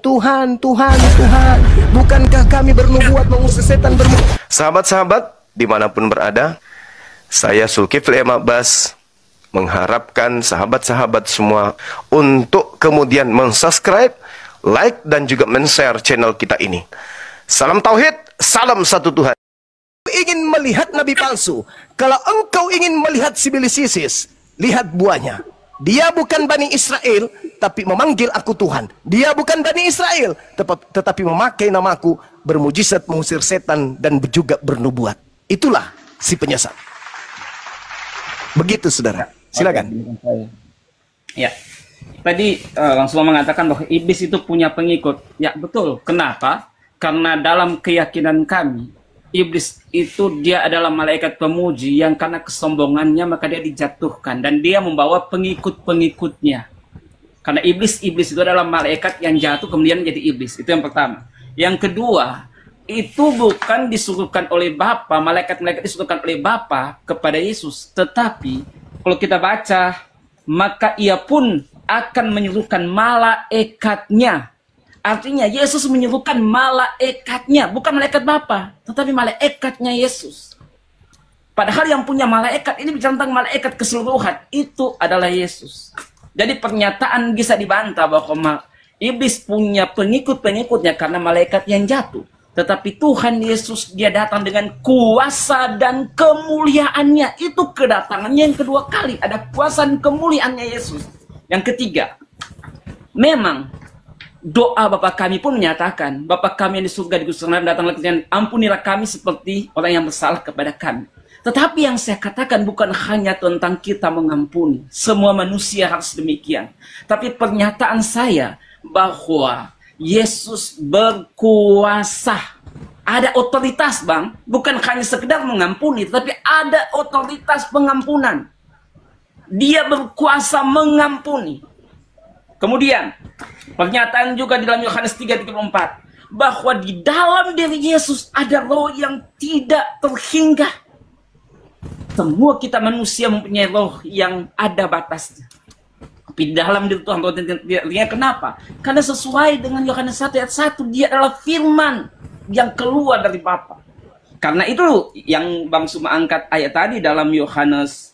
Tuhan, Tuhan, Tuhan, bukankah kami bernubuat mengusir setan Sahabat-sahabat, dimanapun berada, saya Zulkifli M. Abbas mengharapkan sahabat-sahabat semua untuk kemudian mensubscribe, like, dan juga men-share channel kita ini. Salam Tauhid, salam satu Tuhan. Ingin melihat nabi palsu, kalau engkau ingin melihat sibilis ISIS, lihat buahnya. Dia bukan Bani Israel, tapi memanggil aku Tuhan. Dia bukan Bani Israel, tetapi memakai namaku, bermujizat mengusir setan dan juga bernubuat. Itulah si penyesat. Begitu, saudara. Silakan. Ya, tadi langsung mengatakan bahwa iblis itu punya pengikut. Ya, betul. Kenapa? Karena dalam keyakinan kami, iblis itu dia adalah malaikat pemuji yang karena kesombongannya maka dia dijatuhkan dan dia membawa pengikut-pengikutnya. Karena iblis itu adalah malaikat yang jatuh kemudian menjadi iblis. Itu yang pertama. Yang kedua, itu bukan disuruhkan oleh Bapa, malaikat-malaikat disuruhkan oleh Bapa kepada Yesus, tetapi kalau kita baca, maka ia pun akan menyuruhkan malaikatnya. Artinya Yesus menyuruhkan malaikatnya, bukan malaikat Bapa, tetapi malaikatnya Yesus. Padahal yang punya malaikat ini bicara tentang malaikat keseluruhan, itu adalah Yesus. Jadi pernyataan bisa dibantah bahwa iblis punya pengikut-pengikutnya karena malaikat yang jatuh. Tetapi Tuhan Yesus dia datang dengan kuasa dan kemuliaannya. Itu kedatangannya yang kedua kali, ada kuasa dan kemuliaannya Yesus. Yang ketiga, memang doa Bapa kami pun menyatakan, Bapa kami yang di surga, di Gusti datanglah kerajaan, ampunilah kami seperti orang yang bersalah kepada kami. Tetapi yang saya katakan bukan hanya tentang kita mengampuni. Semua manusia harus demikian. Tapi pernyataan saya bahwa Yesus berkuasa. Ada otoritas, Bang. Bukan hanya sekedar mengampuni, tetapi ada otoritas pengampunan. Dia berkuasa mengampuni. Kemudian, pernyataan juga di dalam Yohanes 3:34 bahwa di dalam diri Yesus ada roh yang tidak terhingga. Semua kita manusia mempunyai roh yang ada batasnya. Tapi di dalam diri Tuhan roh tidak terhingga. Kenapa? Karena sesuai dengan Yohanes 1 ayat 1, dia adalah firman yang keluar dari Bapa. Karena itu yang Bang Suma angkat ayat tadi dalam Yohanes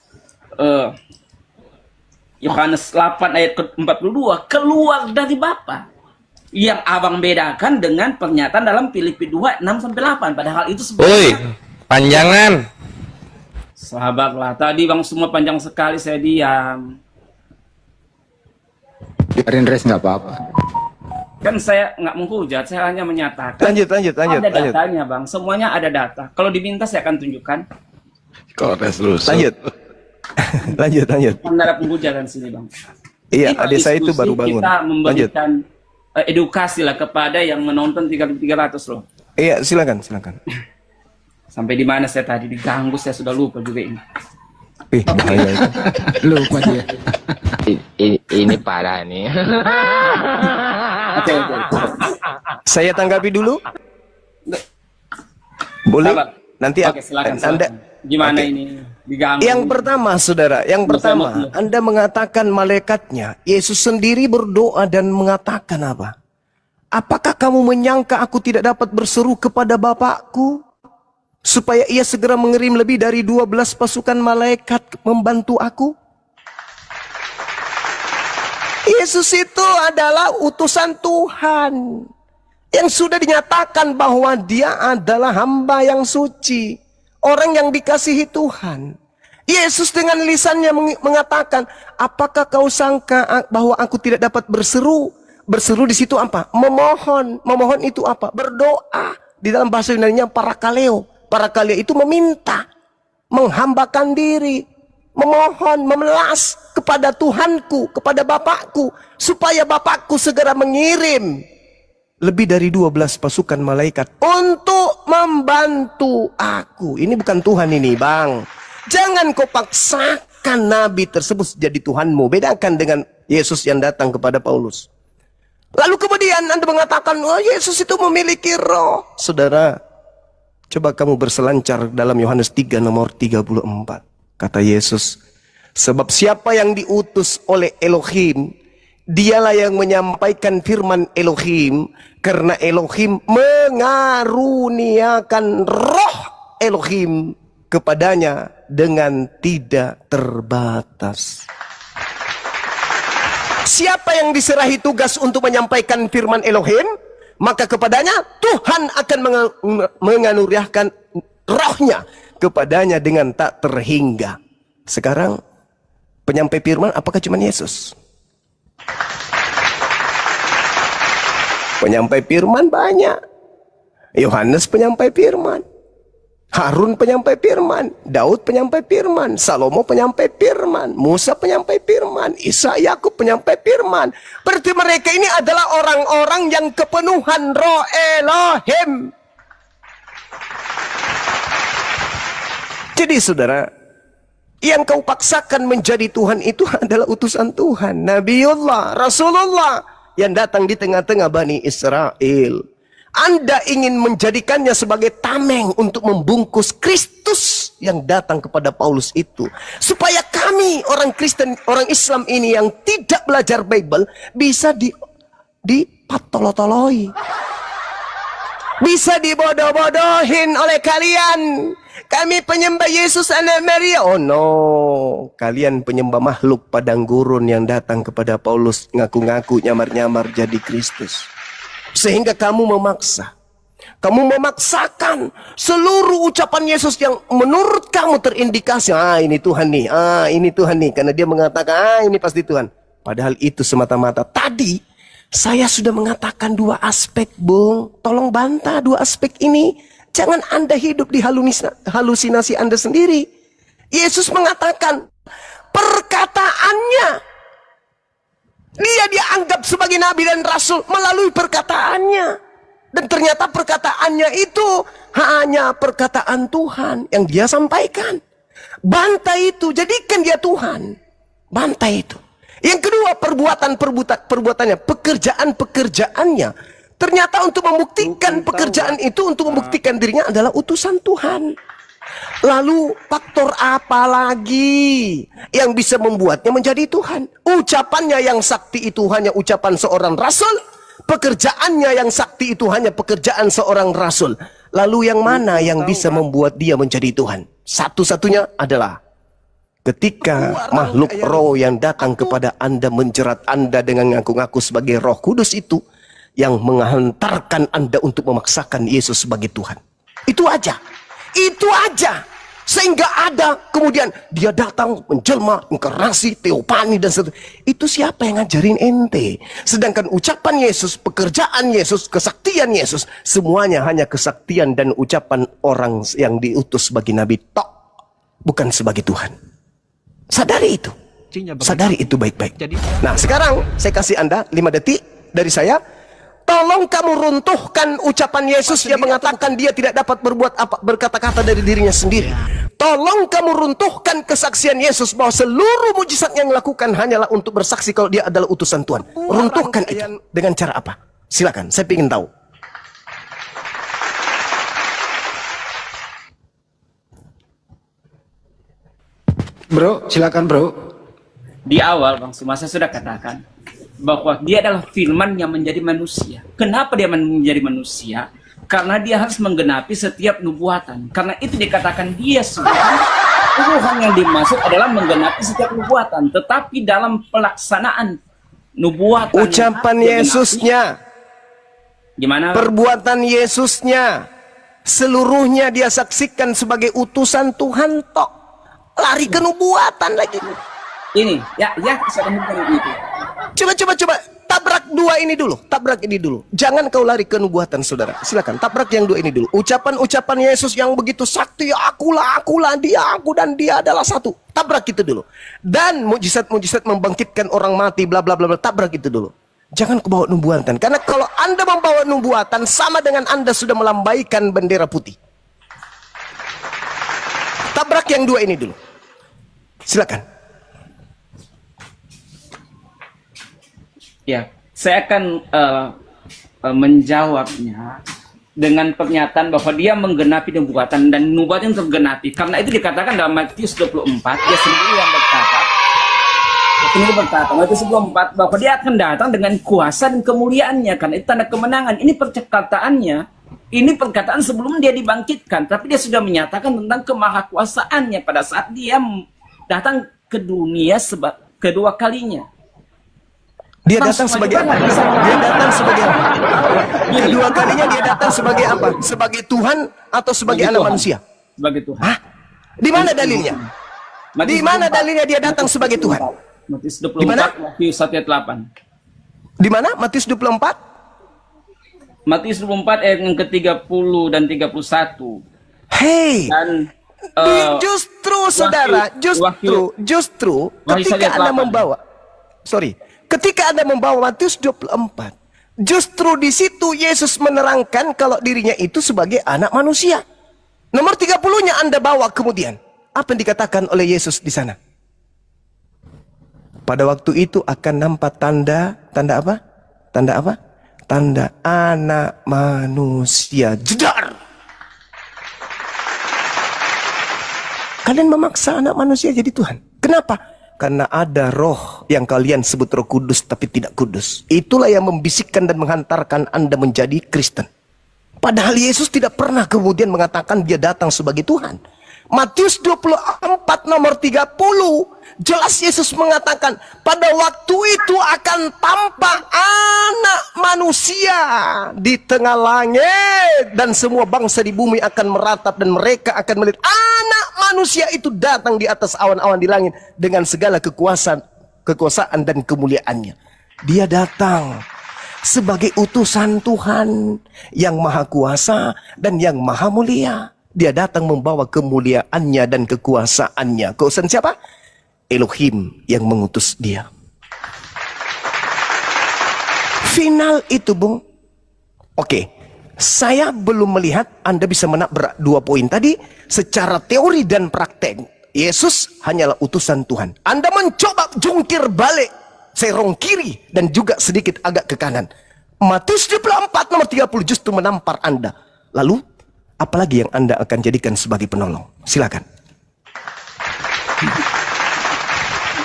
8 ayat ke-42, keluar dari Bapa. Yang abang bedakan dengan pernyataan dalam Filipi 2, 6-8. Padahal itu sebenarnya panjangan. Sahabatlah, tadi Bang semua panjang sekali saya diam. Biarin res nggak apa-apa. Kan saya nggak menghujat, saya hanya menyatakan. Lanjut. Ada datanya, Bang. Semuanya ada data. Kalau diminta saya akan tunjukkan. Kok res lu? Lanjut. lanjut. Anda ada penghujatan sini, Bang. Iya, adik saya itu baru bangun. Kita memberikan edukasi lah kepada yang menonton 300 loh. Iya, silakan. Sampai di mana saya tadi diganggu, saya sudah lupa juga ini. Bahaya itu. Lupa dia. Ini parah nih. Oke. Saya tanggapi dulu. Boleh? Sabar. Nanti Oke, silakan. Anda gimana Oke. ini diganggu? Yang pertama, saudara, Anda mengatakan malaikatnya. Yesus sendiri berdoa dan mengatakan apa? Apakah kamu menyangka aku tidak dapat berseru kepada Bapakku supaya ia segera mengirim lebih dari 12 pasukan malaikat membantu aku? Yesus itu adalah utusan Tuhan yang sudah dinyatakan bahwa dia adalah hamba yang suci, orang yang dikasihi Tuhan. Yesus dengan lisannya mengatakan, apakah kau sangka bahwa aku tidak dapat berseru? Berseru di situ apa? Memohon. Memohon itu apa? Berdoa. Di dalam bahasa Yunani-nya parakaleo. Parakaleo itu meminta, menghambakan diri, memohon, memelas kepada Tuhanku, kepada Bapakku, supaya Bapakku segera mengirim lebih dari 12 pasukan malaikat untuk membantu aku. Ini bukan Tuhan ini, Bang. Jangan kau paksakan nabi tersebut jadi Tuhanmu. Bedakan dengan Yesus yang datang kepada Paulus. Lalu kemudian Anda mengatakan, oh Yesus itu memiliki roh. Saudara, coba kamu berselancar dalam Yohanes 3 nomor 34. Kata Yesus, sebab siapa yang diutus oleh Elohim, Dialah yang menyampaikan firman Elohim, karena Elohim mengaruniakan roh Elohim kepadanya dengan tidak terbatas. Siapa yang diserahi tugas untuk menyampaikan firman Elohim, maka kepadanya Tuhan akan menganuriahkan rohnya kepadanya dengan tak terhingga. Sekarang penyampai firman apakah cuma Yesus? Penyampai firman banyak. Yohanes penyampai firman, Harun penyampai firman, Daud penyampai firman, Salomo penyampai firman, Musa penyampai firman, Isa, Yakub penyampai firman. Berarti mereka ini adalah orang-orang yang kepenuhan roh Elohim. Jadi saudara, yang kau paksakan menjadi Tuhan itu adalah utusan Tuhan, Nabiullah, Rasulullah yang datang di tengah-tengah Bani Israel. Anda ingin menjadikannya sebagai tameng untuk membungkus Kristus yang datang kepada Paulus itu, supaya kami orang Kristen, orang Islam ini yang tidak belajar Bible bisa dipatolo-toloi, bisa dibodoh-bodohin oleh kalian. Kami penyembah Yesus anak Maria. Oh no, kalian penyembah makhluk padang gurun yang datang kepada Paulus ngaku-ngaku nyamar-nyamar jadi Kristus. Sehingga kamu memaksakan seluruh ucapan Yesus yang menurut kamu terindikasi, ini Tuhan nih, ini Tuhan nih, karena dia mengatakan ini pasti Tuhan. Padahal itu semata-mata. Tadi saya sudah mengatakan dua aspek, Bung. Tolong bantah dua aspek ini. Jangan Anda hidup di halusinasi Anda sendiri. Yesus mengatakan perkataannya, dia dianggap sebagai nabi dan rasul melalui perkataannya. Dan ternyata perkataannya itu hanya perkataan Tuhan yang dia sampaikan. Bantai itu, jadikan dia Tuhan. Bantai itu. Yang kedua, perbuatannya, pekerjaannya. Ternyata untuk membuktikan pekerjaan itu, untuk membuktikan dirinya adalah utusan Tuhan. Lalu faktor apa lagi yang bisa membuatnya menjadi Tuhan? Ucapannya yang sakti itu hanya ucapan seorang rasul. Pekerjaannya yang sakti itu hanya pekerjaan seorang rasul. Lalu yang mana yang bisa membuat dia menjadi Tuhan? Satu-satunya adalah ketika makhluk roh yang datang kepada Anda menjerat Anda dengan ngaku-ngaku sebagai Roh Kudus itu, yang menghantarkan Anda untuk memaksakan Yesus sebagai Tuhan. Itu aja. Itu aja. Sehingga ada kemudian dia datang menjelma, inkarnasi, teopani dan seterusnya. Itu siapa yang ngajarin ente? Sedangkan ucapan Yesus, pekerjaan Yesus, kesaktian Yesus, semuanya hanya kesaktian dan ucapan orang yang diutus sebagai nabi tok, bukan sebagai Tuhan. Sadari itu. Sadari itu baik-baik. Nah, sekarang saya kasih Anda 5 detik dari saya. Tolong kamu runtuhkan ucapan Yesus yang mengatakan dia tidak dapat berbuat apa, berkata-kata dari dirinya sendiri. Tolong kamu runtuhkan kesaksian Yesus bahwa seluruh mujizat yang dilakukan hanyalah untuk bersaksi kalau dia adalah utusan Tuhan. Runtuhkan itu dengan cara apa? Silakan, saya ingin tahu. Bro, silakan bro. Di awal Bang Sumasa sudah katakan bahwa dia adalah firman yang menjadi manusia. Kenapa dia menjadi manusia? Karena dia harus menggenapi setiap nubuatan. Karena itu dikatakan dia Tuhan yang dimaksud adalah menggenapi setiap nubuatan. Tetapi dalam pelaksanaan nubuatan, ucapan Yesusnya, gimana? Perbuatan Yesusnya, seluruhnya dia saksikan sebagai utusan Tuhan tok. Lari ke nubuatan lagi. Ini, ya saya temukan itu. Coba tabrak dua ini dulu, tabrak ini dulu. Jangan kau lari ke nubuatan, saudara. Silakan tabrak yang dua ini dulu. Ucapan Yesus yang begitu sakti, akulah, dia, aku dan dia adalah satu. Tabrak itu dulu. Dan mujizat-mujizat membangkitkan orang mati, bla bla bla, tabrak itu dulu. Jangan kau bawa nubuatan, karena kalau Anda membawa nubuatan sama dengan Anda sudah melambaikan bendera putih. Tabrak yang dua ini dulu. Silakan. Ya, saya akan menjawabnya dengan pernyataan bahwa dia menggenapi nubuatan dan nubuatan tergenapi. Karena itu dikatakan dalam Matius 24, dia sendiri yang berkata, Ini berkata, Matius 24, bahwa dia akan datang dengan kuasa dan kemuliaannya, kan itu tanda kemenangan. Ini perkataannya, ini perkataan sebelum dia dibangkitkan, tapi dia sudah menyatakan tentang kemahakuasaannya pada saat dia datang ke dunia kedua kalinya. Dia datang sebagai apa? Dia datang sebagai apa? Kedua kalinya dia datang sebagai apa? Sebagai Tuhan atau sebagai anak manusia? Sebagai Tuhan. Hah? Di mana dalilnya? Di mana dalilnya dia datang sebagai Tuhan? Matius 24, Wahyu 1 ayat 8. Di mana? Matius 24? Matius 24 ayat yang ke-30 dan 31. Hei, Dan justru saudara, justru ketika Anda membawa, ketika Anda membawa Matius 24, justru di situ Yesus menerangkan kalau dirinya itu sebagai anak manusia. Nomor 30-nya Anda bawa kemudian. Apa yang dikatakan oleh Yesus di sana? Pada waktu itu akan nampak tanda apa? Tanda apa? Tanda anak manusia. Jedar! Kalian memaksa anak manusia jadi Tuhan. Kenapa? Karena ada roh yang kalian sebut roh kudus tapi tidak kudus. Itulah yang membisikkan dan menghantarkan Anda menjadi Kristen. Padahal Yesus tidak pernah kemudian mengatakan dia datang sebagai Tuhan. Matius 24 nomor 30 jelas Yesus mengatakan pada waktu itu akan tampak anak manusia di tengah langit dan semua bangsa di bumi akan meratap dan mereka akan melihat anak manusia itu datang di atas awan-awan di langit dengan segala kekuasaan dan kemuliaannya. Dia datang sebagai utusan Tuhan yang maha kuasa dan yang maha mulia. Dia datang membawa kemuliaannya dan kekuasaannya. Kekuasaan siapa? Elohim yang mengutus dia. Final itu, Bung. Oke, saya belum melihat Anda bisa menabrak 2 poin tadi. Secara teori dan praktek, Yesus hanyalah utusan Tuhan. Anda mencoba jungkir balik serong kiri dan juga sedikit agak ke kanan. Matius 24 nomor 30 justru menampar Anda. Lalu apalagi yang Anda akan jadikan sebagai penolong? Silakan.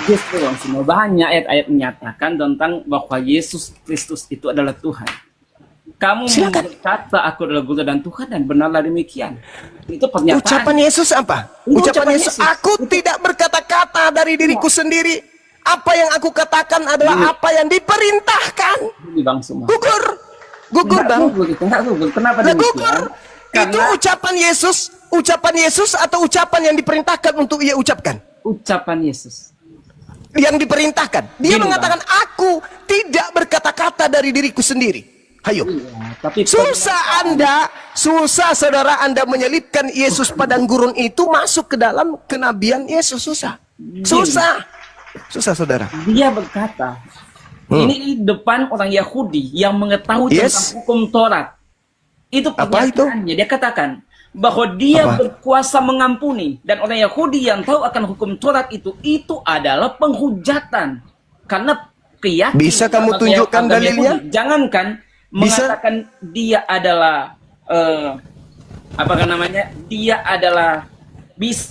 Justru semua banyak ayat-ayat menyatakan tentang bahwa Yesus Kristus itu adalah Tuhan. Kamu berkata aku adalah guru dan Tuhan dan benarlah demikian. Itu pernyataan. Ucapan Yesus apa? Ucapan Yesus, aku tidak berkata-kata dari diriku sendiri. Apa yang aku katakan adalah apa yang diperintahkan. Gugur bang. Kenapa demikian? Itu ucapan Yesus atau ucapan yang diperintahkan untuk ia ucapkan? Ucapan Yesus yang diperintahkan. Dia mengatakan aku tidak berkata-kata dari diriku sendiri. Hayo. Iya, tapi susah saudara Anda menyelipkan Yesus padang gurun itu masuk ke dalam kenabian Yesus. Susah saudara. Dia berkata, ini depan orang Yahudi yang mengetahui tentang hukum Taurat. Itu pernyataannya. Dia katakan bahwa dia berkuasa mengampuni, dan orang Yahudi yang tahu akan hukum Taurat itu adalah penghujatan. Karena keyakinan. Bisa kamu tunjukkan dalilnya? Yahudi, jangankan mengatakan dia adalah dia adalah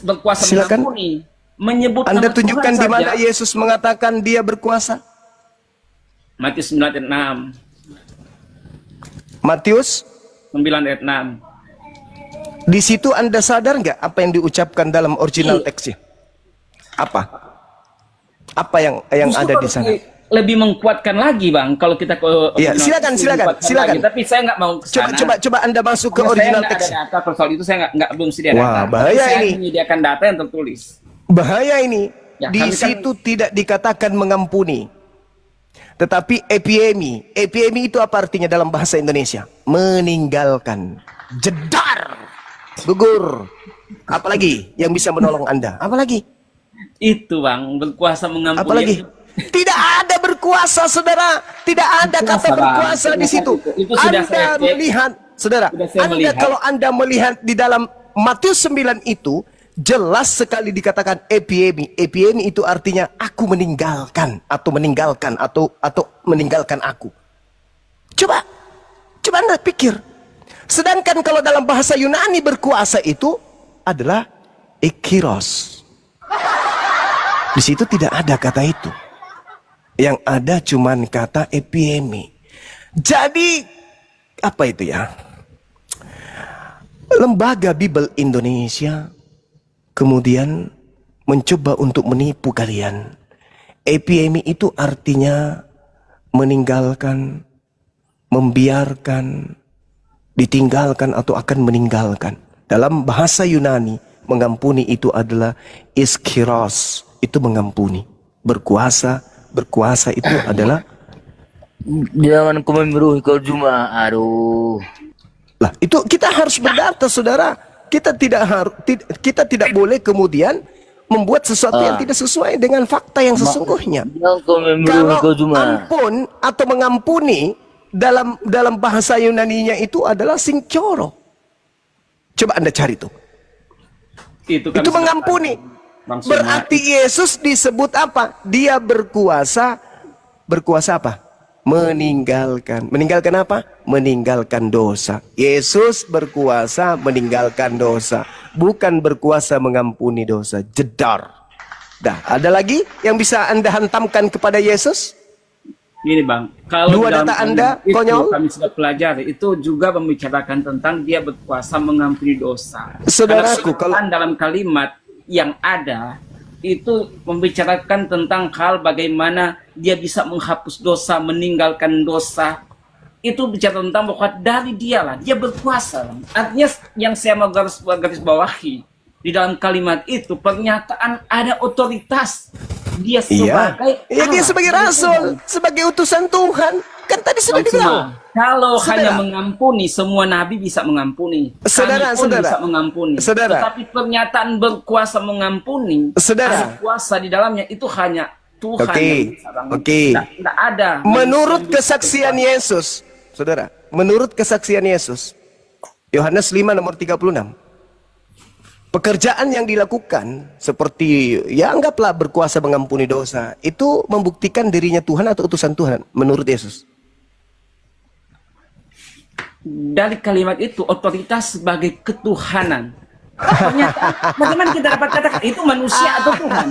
berkuasa mengampuni. Menyebut Anda tunjukkan di mana saja. Yesus mengatakan dia berkuasa? Matius 9 ayat 6. Matius 9 ayat 6. Di situ Anda sadar nggak apa yang diucapkan dalam original teksnya? Apa yang ada di sana? Lebih mengkuatkan lagi, Bang, kalau kita ke silakan. Tapi saya nggak mau ke sana. Coba Anda masuk ke original teksnya. Ada data soal itu saya nggak belum sedia data. Wah, bahaya saya ini. menyediakan data yang tertulis. Bahaya ini. Ya, di situ tidak dikatakan mengampuni. Tetapi epiemi itu apa artinya dalam bahasa Indonesia? Meninggalkan. Jedar. Gugur. Apalagi yang bisa menolong Anda? Apalagi? Itu, Bang, berkuasa mengampuni. Apalagi? Tidak ada berkuasa, saudara. Tidak ada kata berkuasa di situ. Itu sudah Anda melihat, saudara. Kalau Anda melihat di dalam Matius 9 itu jelas sekali dikatakan epiemi. Epiemi itu artinya aku meninggalkan atau meninggalkan aku. Coba Anda pikir. Sedangkan kalau dalam bahasa Yunani berkuasa itu adalah ekiros. Di situ tidak ada kata itu. Yang ada cuman kata epiemi. Jadi apa itu ya? Lembaga Bible Indonesia kemudian mencoba untuk menipu kalian. Epiemi itu artinya meninggalkan, membiarkan, ditinggalkan atau akan meninggalkan. Dalam bahasa Yunani, mengampuni itu adalah iskiros, itu mengampuni. Berkuasa itu adalah Jangan kau memeruhi kau cuma, aduh. lah. Itu kita harus berdata, saudara. Kita tidak boleh kemudian membuat sesuatu yang tidak sesuai dengan fakta yang sesungguhnya. Jangan kau memeruhi Kalau kau cuma. ampun atau mengampuni dalam bahasa Yunaninya itu adalah singcoro. Coba Anda cari tuh. Itu Itu mengampuni. Bang Suma, Berarti Yesus disebut apa? Dia berkuasa apa? Meninggalkan. Meninggalkan apa? Meninggalkan dosa. Yesus berkuasa meninggalkan dosa, bukan berkuasa mengampuni dosa. Jedar. Dah, ada lagi yang bisa Anda hantamkan kepada Yesus? Gini Bang, kalau Dua dalam data Anda, itu konyol? kami sudah pelajari, itu juga membicarakan tentang dia berkuasa mengampuni dosa. Saudaraku, Karena dalam kalimat yang ada itu membicarakan tentang hal bagaimana dia bisa menghapus dosa, meninggalkan dosa. Itu bicara tentang bahwa dari dialah, dia berkuasa. Artinya yang saya mau garis bawahi di dalam kalimat itu pernyataan ada otoritas. Dia sebagai dia sebagai rasul, sebagai utusan Tuhan. Kan tadi sudah dibilang. Kalau Saudara. hanya mengampuni, semua nabi bisa mengampuni. Kami pun bisa mengampuni. Saudara. Tetapi pernyataan berkuasa mengampuni, Saudara. ada kuasa di dalamnya, itu hanya Tuhan Oke. yang bisa. Oke. Tidak ada. Menurut manusia yang bisa kesaksian berkuasa. Yesus, saudara, menurut kesaksian Yesus, Yohanes 5 nomor 36, pekerjaan yang dilakukan seperti ya anggaplah berkuasa mengampuni dosa, itu membuktikan dirinya Tuhan atau utusan Tuhan menurut Yesus. Dari kalimat itu otoritas sebagai ketuhanan. Pernyataan, bagaimana kita dapat katakan itu manusia atau Tuhan?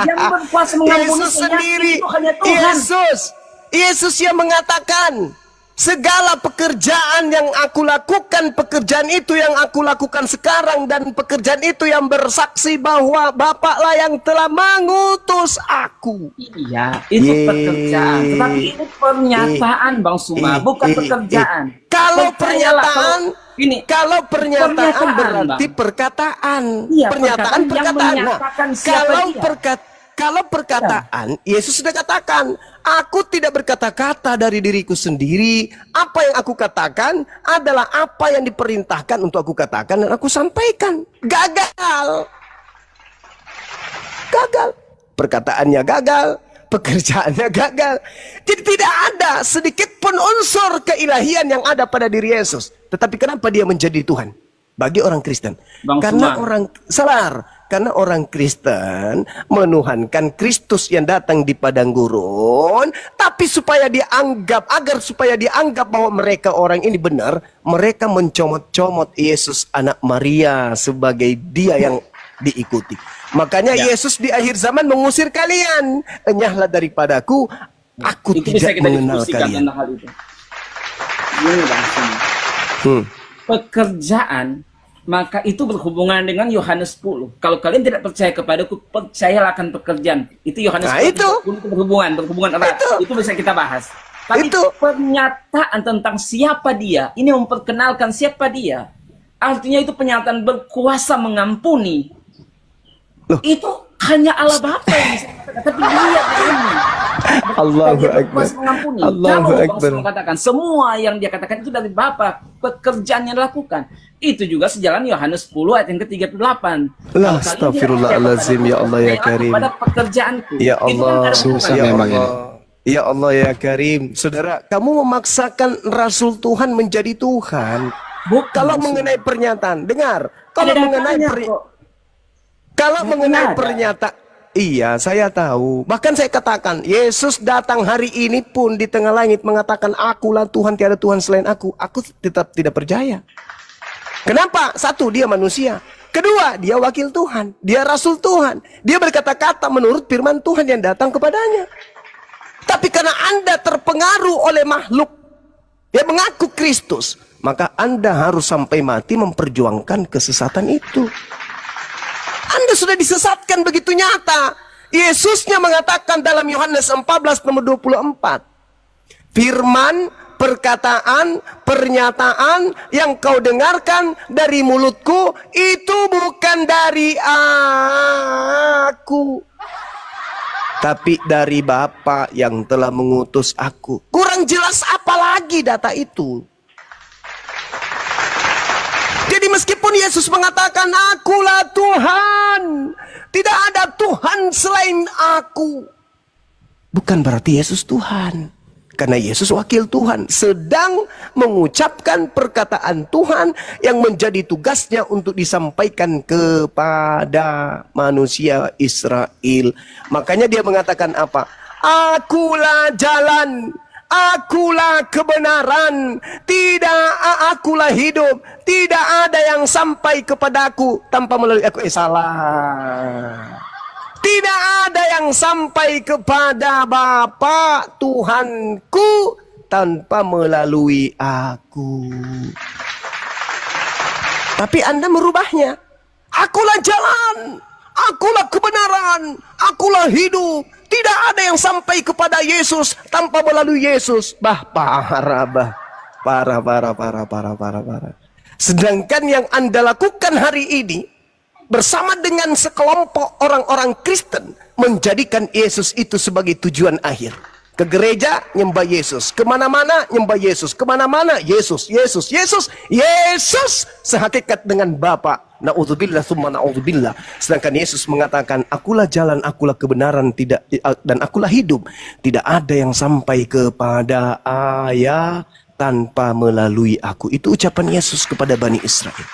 Yang berkuasa mengampuni Yesus sendiri, itu hanya Tuhan. Yesus yang mengatakan, segala pekerjaan yang aku lakukan, pekerjaan itu yang aku lakukan sekarang, dan pekerjaan itu yang bersaksi bahwa Bapaklah yang telah mengutus aku. Iya, itu pekerjaan. Tetapi itu pernyataan, Bang Suma, bukan pekerjaan. Kalau Percayalah, kalau pernyataan berarti Bang. perkataan. Iya, Perkataan. yang menyatakan siapa dia. Kalau perkataan, Yesus sudah katakan, aku tidak berkata-kata dari diriku sendiri. Apa yang aku katakan adalah apa yang diperintahkan untuk aku katakan dan aku sampaikan. Gagal. Perkataannya gagal, pekerjaannya gagal. Jadi tidak ada sedikit pun unsur keilahian yang ada pada diri Yesus. Tetapi kenapa dia menjadi Tuhan? Bagi orang Kristen. Karena orang Kristen menuhankan Kristus yang datang di padang gurun, tapi supaya dianggap bahwa mereka orang ini benar, mereka mencomot-comot Yesus anak Maria sebagai dia yang diikuti. Makanya Yesus di akhir zaman mengusir kalian. Enyahlah daripadaku, aku Itu bisa tidak kita mengenal diskusikan kalian. tentang hal itu. Ini Bang Suma. Pekerjaan, maka itu berhubungan dengan Yohanes 10. Kalau kalian tidak percaya kepadaku, percayalah akan pekerjaan. Itu Yohanes 10 itu berhubungan erat. Itu bisa kita bahas. Tapi pernyataan tentang siapa dia, ini memperkenalkan siapa dia. Artinya itu pernyataan berkuasa mengampuni. Itu hanya Allah Bapa yang bisa katakan, tapi dia ini. Allahu Akbar. Allahu Akbar. Katakan semua yang dia katakan itu dari Bapa, pekerjaan yang dilakukan. Itu juga sejalan Yohanes 10 ayat yang ke-38. Astagfirullahalazim, ya Allah ya Karim. Pada pekerjaanku. Ya Allah, susah ya memang Allah. Ya Allah ya Karim. Saudara, kamu memaksakan Rasul Tuhan menjadi Tuhan. Kalau mengenai pernyataan, dengar. Kalau mengenai pernyataan, iya, saya tahu. Bahkan saya katakan, Yesus datang hari ini pun di tengah langit mengatakan, akulah Tuhan, tiada Tuhan selain aku. Aku tetap tidak percaya. Kenapa? Satu, dia manusia. Kedua, dia wakil Tuhan. Dia Rasul Tuhan. Dia berkata-kata menurut firman Tuhan yang datang kepadanya. Tapi karena Anda terpengaruh oleh makhluk yang mengaku Kristus, maka Anda harus sampai mati memperjuangkan kesesatan itu. Anda sudah disesatkan begitu nyata. Yesusnya mengatakan dalam Yohanes 14 nomor 24. Firman, perkataan, pernyataan yang kau dengarkan dari mulutku itu bukan dari aku, tapi dari Bapa yang telah mengutus aku. Kurang jelas apa lagi data itu? Jadi meskipun Yesus mengatakan akulah Tuhan, tidak ada Tuhan selain aku, bukan berarti Yesus Tuhan. Karena Yesus wakil Tuhan, sedang mengucapkan perkataan Tuhan yang menjadi tugasnya untuk disampaikan kepada manusia Israel. Makanya dia mengatakan apa? Akulah jalan, akulah kebenaran, akulah hidup. Tidak ada yang sampai kepadaku tanpa melalui aku. Salah. Tidak ada yang sampai kepada Bapa Tuhanku tanpa melalui aku. Tapi Anda merubahnya. Akulah jalan, akulah kebenaran, akulah hidup. Tidak ada yang sampai kepada Yesus tanpa melalui Yesus. Parah. Sedangkan yang Anda lakukan hari ini bersama dengan sekelompok orang-orang Kristen menjadikan Yesus itu sebagai tujuan akhir. Ke gereja nyembah Yesus, kemana-mana nyembah Yesus, kemana-mana Yesus. Sehakikat dengan Bapa. Na'udzubillah summa na'udzubillah. Sedangkan Yesus mengatakan, akulah jalan, akulah kebenaran, dan akulah hidup. Tidak ada yang sampai kepada Ayah tanpa melalui aku. Itu ucapan Yesus kepada Bani Israel.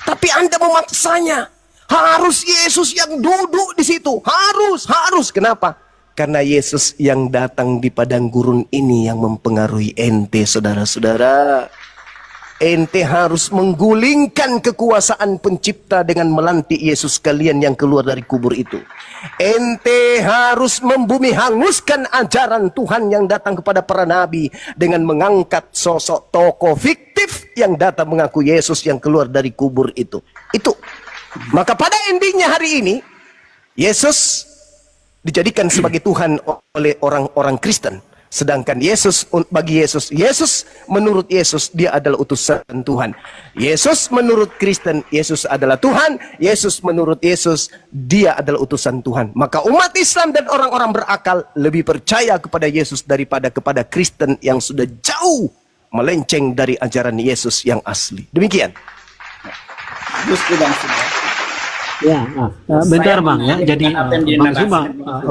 Tapi Anda memaksanya. Harus Yesus yang duduk di situ. Harus. Kenapa? Karena Yesus yang datang di padang gurun ini yang mempengaruhi ente, saudara-saudara. Ente harus menggulingkan kekuasaan pencipta dengan melantik Yesus kalian yang keluar dari kubur itu. Ente harus membumi hanguskan ajaran Tuhan yang datang kepada para nabi dengan mengangkat sosok tokoh fiktif yang datang mengaku Yesus yang keluar dari kubur itu. Maka pada endingnya hari ini, Yesus dijadikan sebagai Tuhan oleh orang-orang Kristen. Sedangkan Yesus menurut Yesus, dia adalah utusan Tuhan. Yesus menurut Kristen, Yesus adalah Tuhan. Yesus menurut Yesus, dia adalah utusan Tuhan. Maka umat Islam dan orang-orang berakal lebih percaya kepada Yesus daripada kepada Kristen yang sudah jauh melenceng dari ajaran Yesus yang asli. Demikian. Bentar Bang ya. Jadi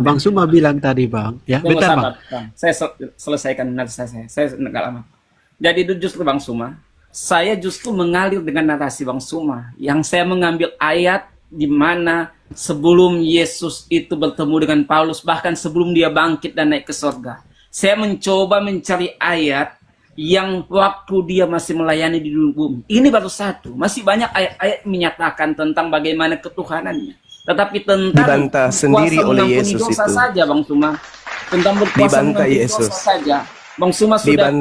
Bang Suma bilang tadi Bang, ya. Bentar Bang. Saya selesaikan narasi saya nggak lama. Jadi justru Bang Suma, saya justru mengalir dengan narasi Bang Suma yang saya mengambil ayat di mana sebelum Yesus itu bertemu dengan Paulus, bahkan sebelum dia bangkit dan naik ke surga. Saya mencoba mencari ayat yang waktu dia masih melayani di bumi. Ini baru satu. Masih banyak ayat-ayat menyatakan tentang bagaimana ketuhanannya. Tetapi tentang dibantah sendiri oleh Yesus itu saja, Bang Suma. Tentang berkuasa dibantah Yesus saja. Bang Suma sudah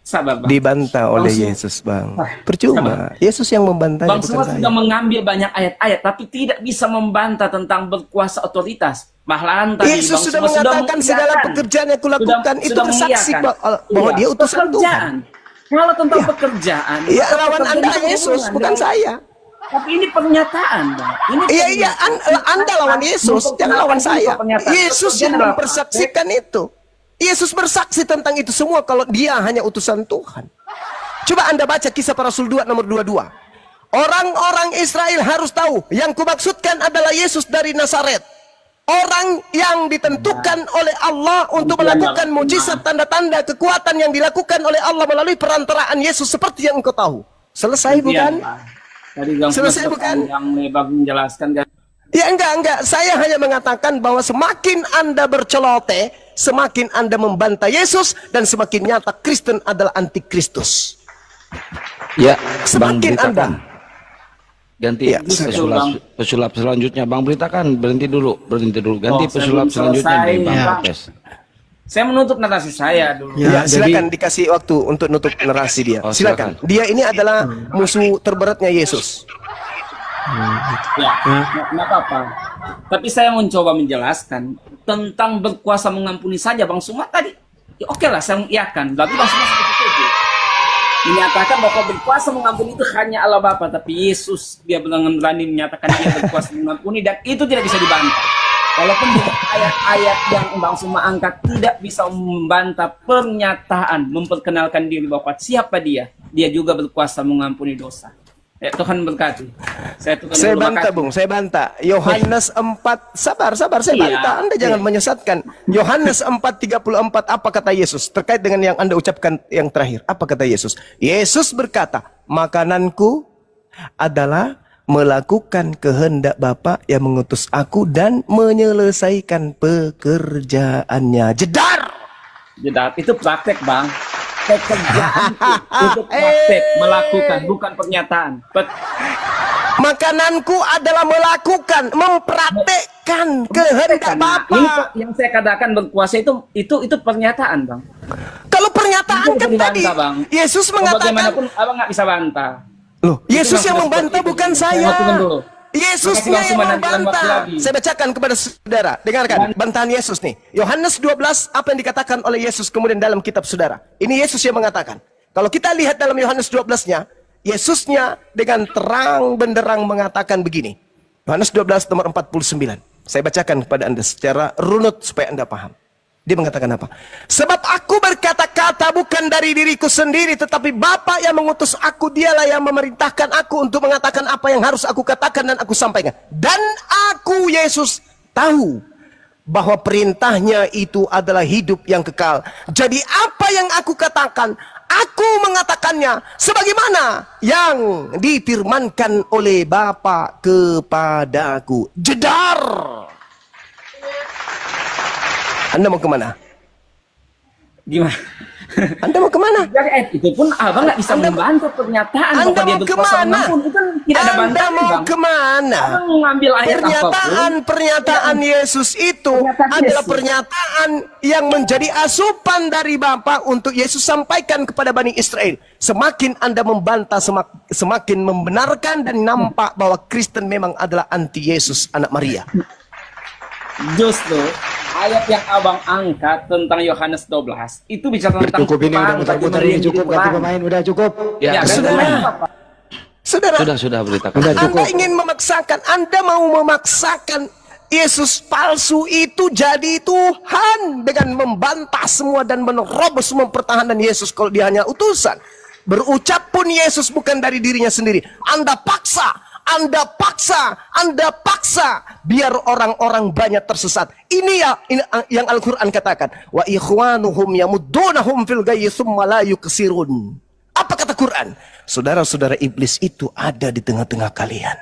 sabar, Bang. Dibantah oleh Yesus, Bang. Percuma. Yesus yang membantah. Bang Suma sudah mengambil banyak ayat-ayat, tapi tidak bisa membantah tentang berkuasa otoritas. Malahan tadi Yesus sudah mengatakan segala pekerjaan yang kulakukan itu bersaksi bahwa dia utusan Tuhan. Kalau tentang pekerjaan, ya lawan Anda Yesus, bukan saya. Tapi ini pernyataan, Bang. Iya, Anda lawan Yesus, jangan lawan saya. Yesus yang mempersaksikan itu. Yesus bersaksi tentang itu semua kalau dia hanya utusan Tuhan. Coba Anda baca Kisah Para Rasul 2 nomor 22. Orang-orang Israel harus tahu yang kumaksudkan adalah Yesus dari Nazaret. Orang yang ditentukan oleh Allah untuk melakukan mujizat, tanda-tanda, kekuatan yang dilakukan oleh Allah melalui perantaraan Yesus seperti yang engkau tahu. Selesai bukan? Selesai bukan? Yang lebar menjelaskan. Ya enggak. Saya hanya mengatakan bahwa semakin Anda berceloteh, semakin Anda membantah Yesus, dan semakin nyata Kristen adalah antikristus. Ya, semakin Anda Ganti Ya, pesulap selanjutnya. Bang beritakan, berhenti dulu. Ganti pesulap sebelum selanjutnya selesai, nih, Bang ya. Kotes. Saya menutup narasi saya dulu. Ya, jadi silakan dikasih waktu untuk nutup narasi dia. Oh, Silakan. silakan. Dia ini adalah musuh terberatnya Yesus. Ya, nggak apa-apa. Tapi saya mencoba menjelaskan tentang berkuasa mengampuni saja, Bang Suma tadi. Ya, oke lah, saya mengiyakan. Tapi Bang Suma seperti itu. Menyatakan bahwa berkuasa mengampuni itu hanya Allah Bapa, tapi Yesus dia dengan berani menyatakan dia berkuasa mengampuni, dan itu tidak bisa dibantah. Walaupun juga ayat-ayat yang Bang Suma angkat tidak bisa membantah pernyataan, memperkenalkan diri bahwa siapa dia juga berkuasa mengampuni dosa. Ya, Tuhan berkati. Saya bantah, Bung. Saya bantah. Yohanes 4, sabar, saya Iya. bantah. Anda jangan menyesatkan. Yohanes 4:34, apa kata Yesus? Terkait dengan yang Anda ucapkan yang terakhir. Apa kata Yesus? Yesus berkata, makananku adalah melakukan kehendak Bapa yang mengutus aku dan menyelesaikan pekerjaannya. Jedar! Itu praktek, Bang. Pekerjaan itu praktek, melakukan, bukan pernyataan. Makananku adalah melakukan, mempraktekkan kehendak Bapa. Ini yang saya katakan berkuasa itu pernyataan, Bang. Kalau pernyataan Itu kan bisa tadi dibantah, Bang. Yesus mengatakan, Bagaimanapun Abang nggak bisa bantah. loh, Yesus Itu yang Bang, membantah seperti bukan itu. saya. Saya masukin dulu. Yesusnya Makasih, yang Bang Suman, nanti lain waktu membantah. lagi. Saya bacakan kepada saudara. Dengarkan bantahan Yesus nih. Yohanes 12, apa yang dikatakan oleh Yesus kemudian dalam kitab saudara. Ini Yesus yang mengatakan. Kalau kita lihat dalam Yohanes 12-nya, Yesusnya dengan terang benderang mengatakan begini. Yohanes 12 nomor 49. Saya bacakan kepada Anda secara runut supaya Anda paham. Dia mengatakan apa? Sebab aku berkata-kata bukan dari diriku sendiri, tetapi Bapa yang mengutus aku, dialah yang memerintahkan aku untuk mengatakan apa yang harus aku katakan dan aku sampaikan. Dan aku, Yesus, tahu bahwa perintahnya itu adalah hidup yang kekal. Jadi apa yang aku katakan, aku mengatakannya sebagaimana yang difirmankan oleh Bapa kepadaku. Jedar! Anda mau kemana? Gimana? Anda mau kemana? Jadi itu pun Abang nggak bisa membantah pernyataan Anda bahwa dia mau berkuasa kemana? mengampuni. Itu kan tidak ada Anda bantahan, mau Bang. kemana? Abang mengambil ayat apapun. Pernyataan Yesus itu Pernyataan adalah Yesus. pernyataan yang menjadi asupan dari Bapa untuk Yesus sampaikan kepada Bani Israel. Semakin Anda membantah, semakin membenarkan dan nampak bahwa Kristen memang adalah anti Yesus anak Maria. Justru ayat yang Abang angkat tentang Yohanes 12 itu bicara tentang Cukup ini udah muter-muter ini cukup, ganti pemain udah cukup. Ya, ganti Saudara. pemain apa? Saudara, Sudah beritakan. Udah Anda cukup. ingin memaksakan, Anda mau memaksakan Yesus palsu itu jadi Tuhan dengan membantah semua dan menerobos mempertahankan Yesus kalau dia hanya utusan. Berucap pun Yesus bukan dari dirinya sendiri. Anda paksa biar orang-orang banyak tersesat. Ini yang Al-Quran katakan. Wa ikhwanuhum yamuddunahum fil ghayyi tsumma la yuksirun. Apa kata Quran? Saudara-saudara iblis itu ada di tengah-tengah kalian.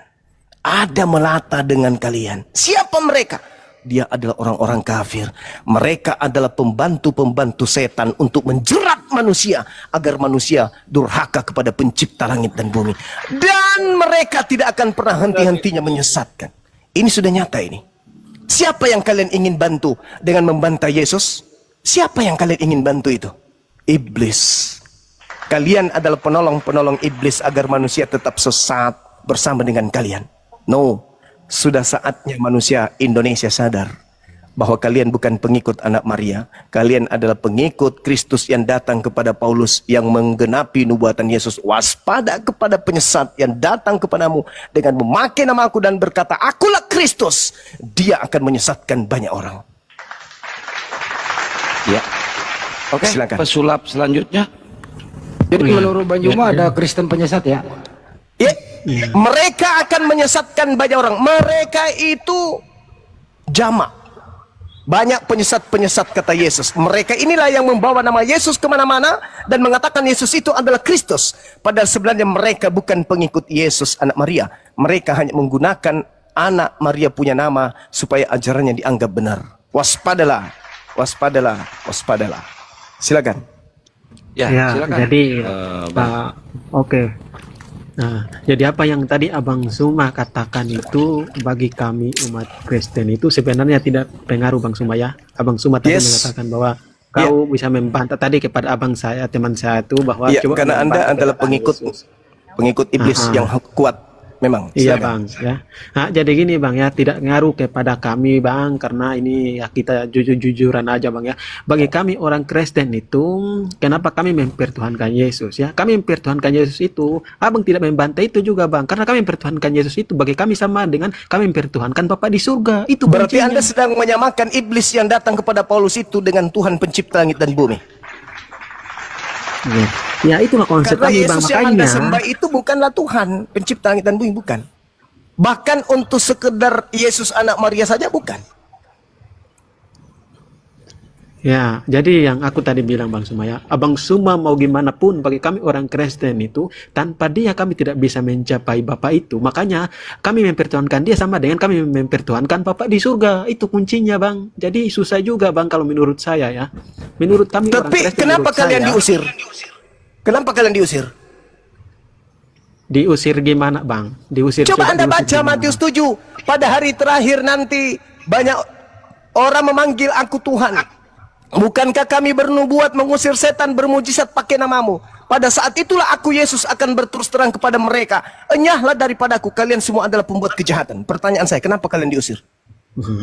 Ada melata dengan kalian. Siapa mereka? Dia adalah orang-orang kafir. Mereka adalah pembantu-pembantu setan untuk menjerat manusia agar manusia durhaka kepada pencipta langit dan bumi. Dan mereka tidak akan pernah henti-hentinya menyesatkan. Ini sudah nyata ini. Siapa yang kalian ingin bantu dengan membantah Yesus? Siapa yang kalian ingin bantu itu? Iblis. Kalian adalah penolong-penolong iblis agar manusia tetap sesat bersama dengan kalian. No. Sudah saatnya manusia Indonesia sadar bahwa kalian bukan pengikut anak Maria. Kalian adalah pengikut Kristus yang datang kepada Paulus yang menggenapi nubuatan Yesus. Waspada kepada penyesat yang datang kepadamu dengan memakai nama aku dan berkata, akulah Kristus. Dia akan menyesatkan banyak orang. Ya. Oke, Silakan. pesulap selanjutnya. Jadi menurut Bang Juma ada Kristen penyesat ya? Ya, mereka akan menyesatkan banyak orang. Mereka itu jamak. Banyak penyesat-penyesat kata Yesus. Mereka inilah yang membawa nama Yesus kemana-mana dan mengatakan Yesus itu adalah Kristus. Padahal sebenarnya mereka bukan pengikut Yesus anak Maria. Mereka hanya menggunakan anak Maria punya nama supaya ajarannya dianggap benar. Waspadalah, waspadalah, waspadalah. Silakan. Ya, Ya, silakan. jadi Bang. oke. Nah, jadi apa yang tadi Abang Suma katakan itu bagi kami umat Kristen itu sebenarnya tidak pengaruh Bang Suma ya. Abang Suma tadi mengatakan bahwa kau bisa membantah tadi kepada abang saya, teman saya itu bahwa karena Anda adalah pengikut iblis yang kuat. Memang. Iya Bang ya. Nah, jadi gini Bang ya, tidak ngaruh kepada kami Bang, karena ini ya kita jujur-jujuran aja Bang ya. Bagi kami orang Kristen itu, kenapa kami mempertuhankan Yesus ya? Kami mempertuhankan Yesus itu, Abang tidak membantah itu juga Bang, karena kami mempertuhankan Yesus itu bagi kami sama dengan kami mempertuhankan Bapa di surga. Itu berarti kuncinya. Anda sedang menyamakan iblis yang datang kepada Paulus itu dengan Tuhan pencipta langit dan bumi. Ya itulah konsep karena kami Bang, Yesus yang makanya Anda sembah itu bukanlah Tuhan pencipta langit dan bumi, bukan. Bahkan untuk sekedar Yesus anak Maria saja bukan. Ya, jadi yang aku tadi bilang Bang Suma ya, Abang Suma mau gimana pun bagi kami orang Kristen itu, tanpa dia kami tidak bisa mencapai Bapa itu. Makanya kami mempertuhankan dia sama dengan kami mempertuhankan Bapa di surga. Itu kuncinya Bang. Jadi susah juga Bang kalau menurut saya ya. Menurut kami orang Tapi Kristen, kenapa kalian diusir? Kenapa kalian diusir? Diusir gimana Bang? Diusir. Coba Anda baca gimana? Matius 7. Pada hari terakhir nanti banyak orang memanggil aku Tuhan. Bukankah kami bernubuat mengusir setan bermujizat pakai namamu? Pada saat itulah aku Yesus akan berterus terang kepada mereka. Enyahlah daripadaku, kalian semua adalah pembuat kejahatan. Pertanyaan saya, kenapa kalian diusir?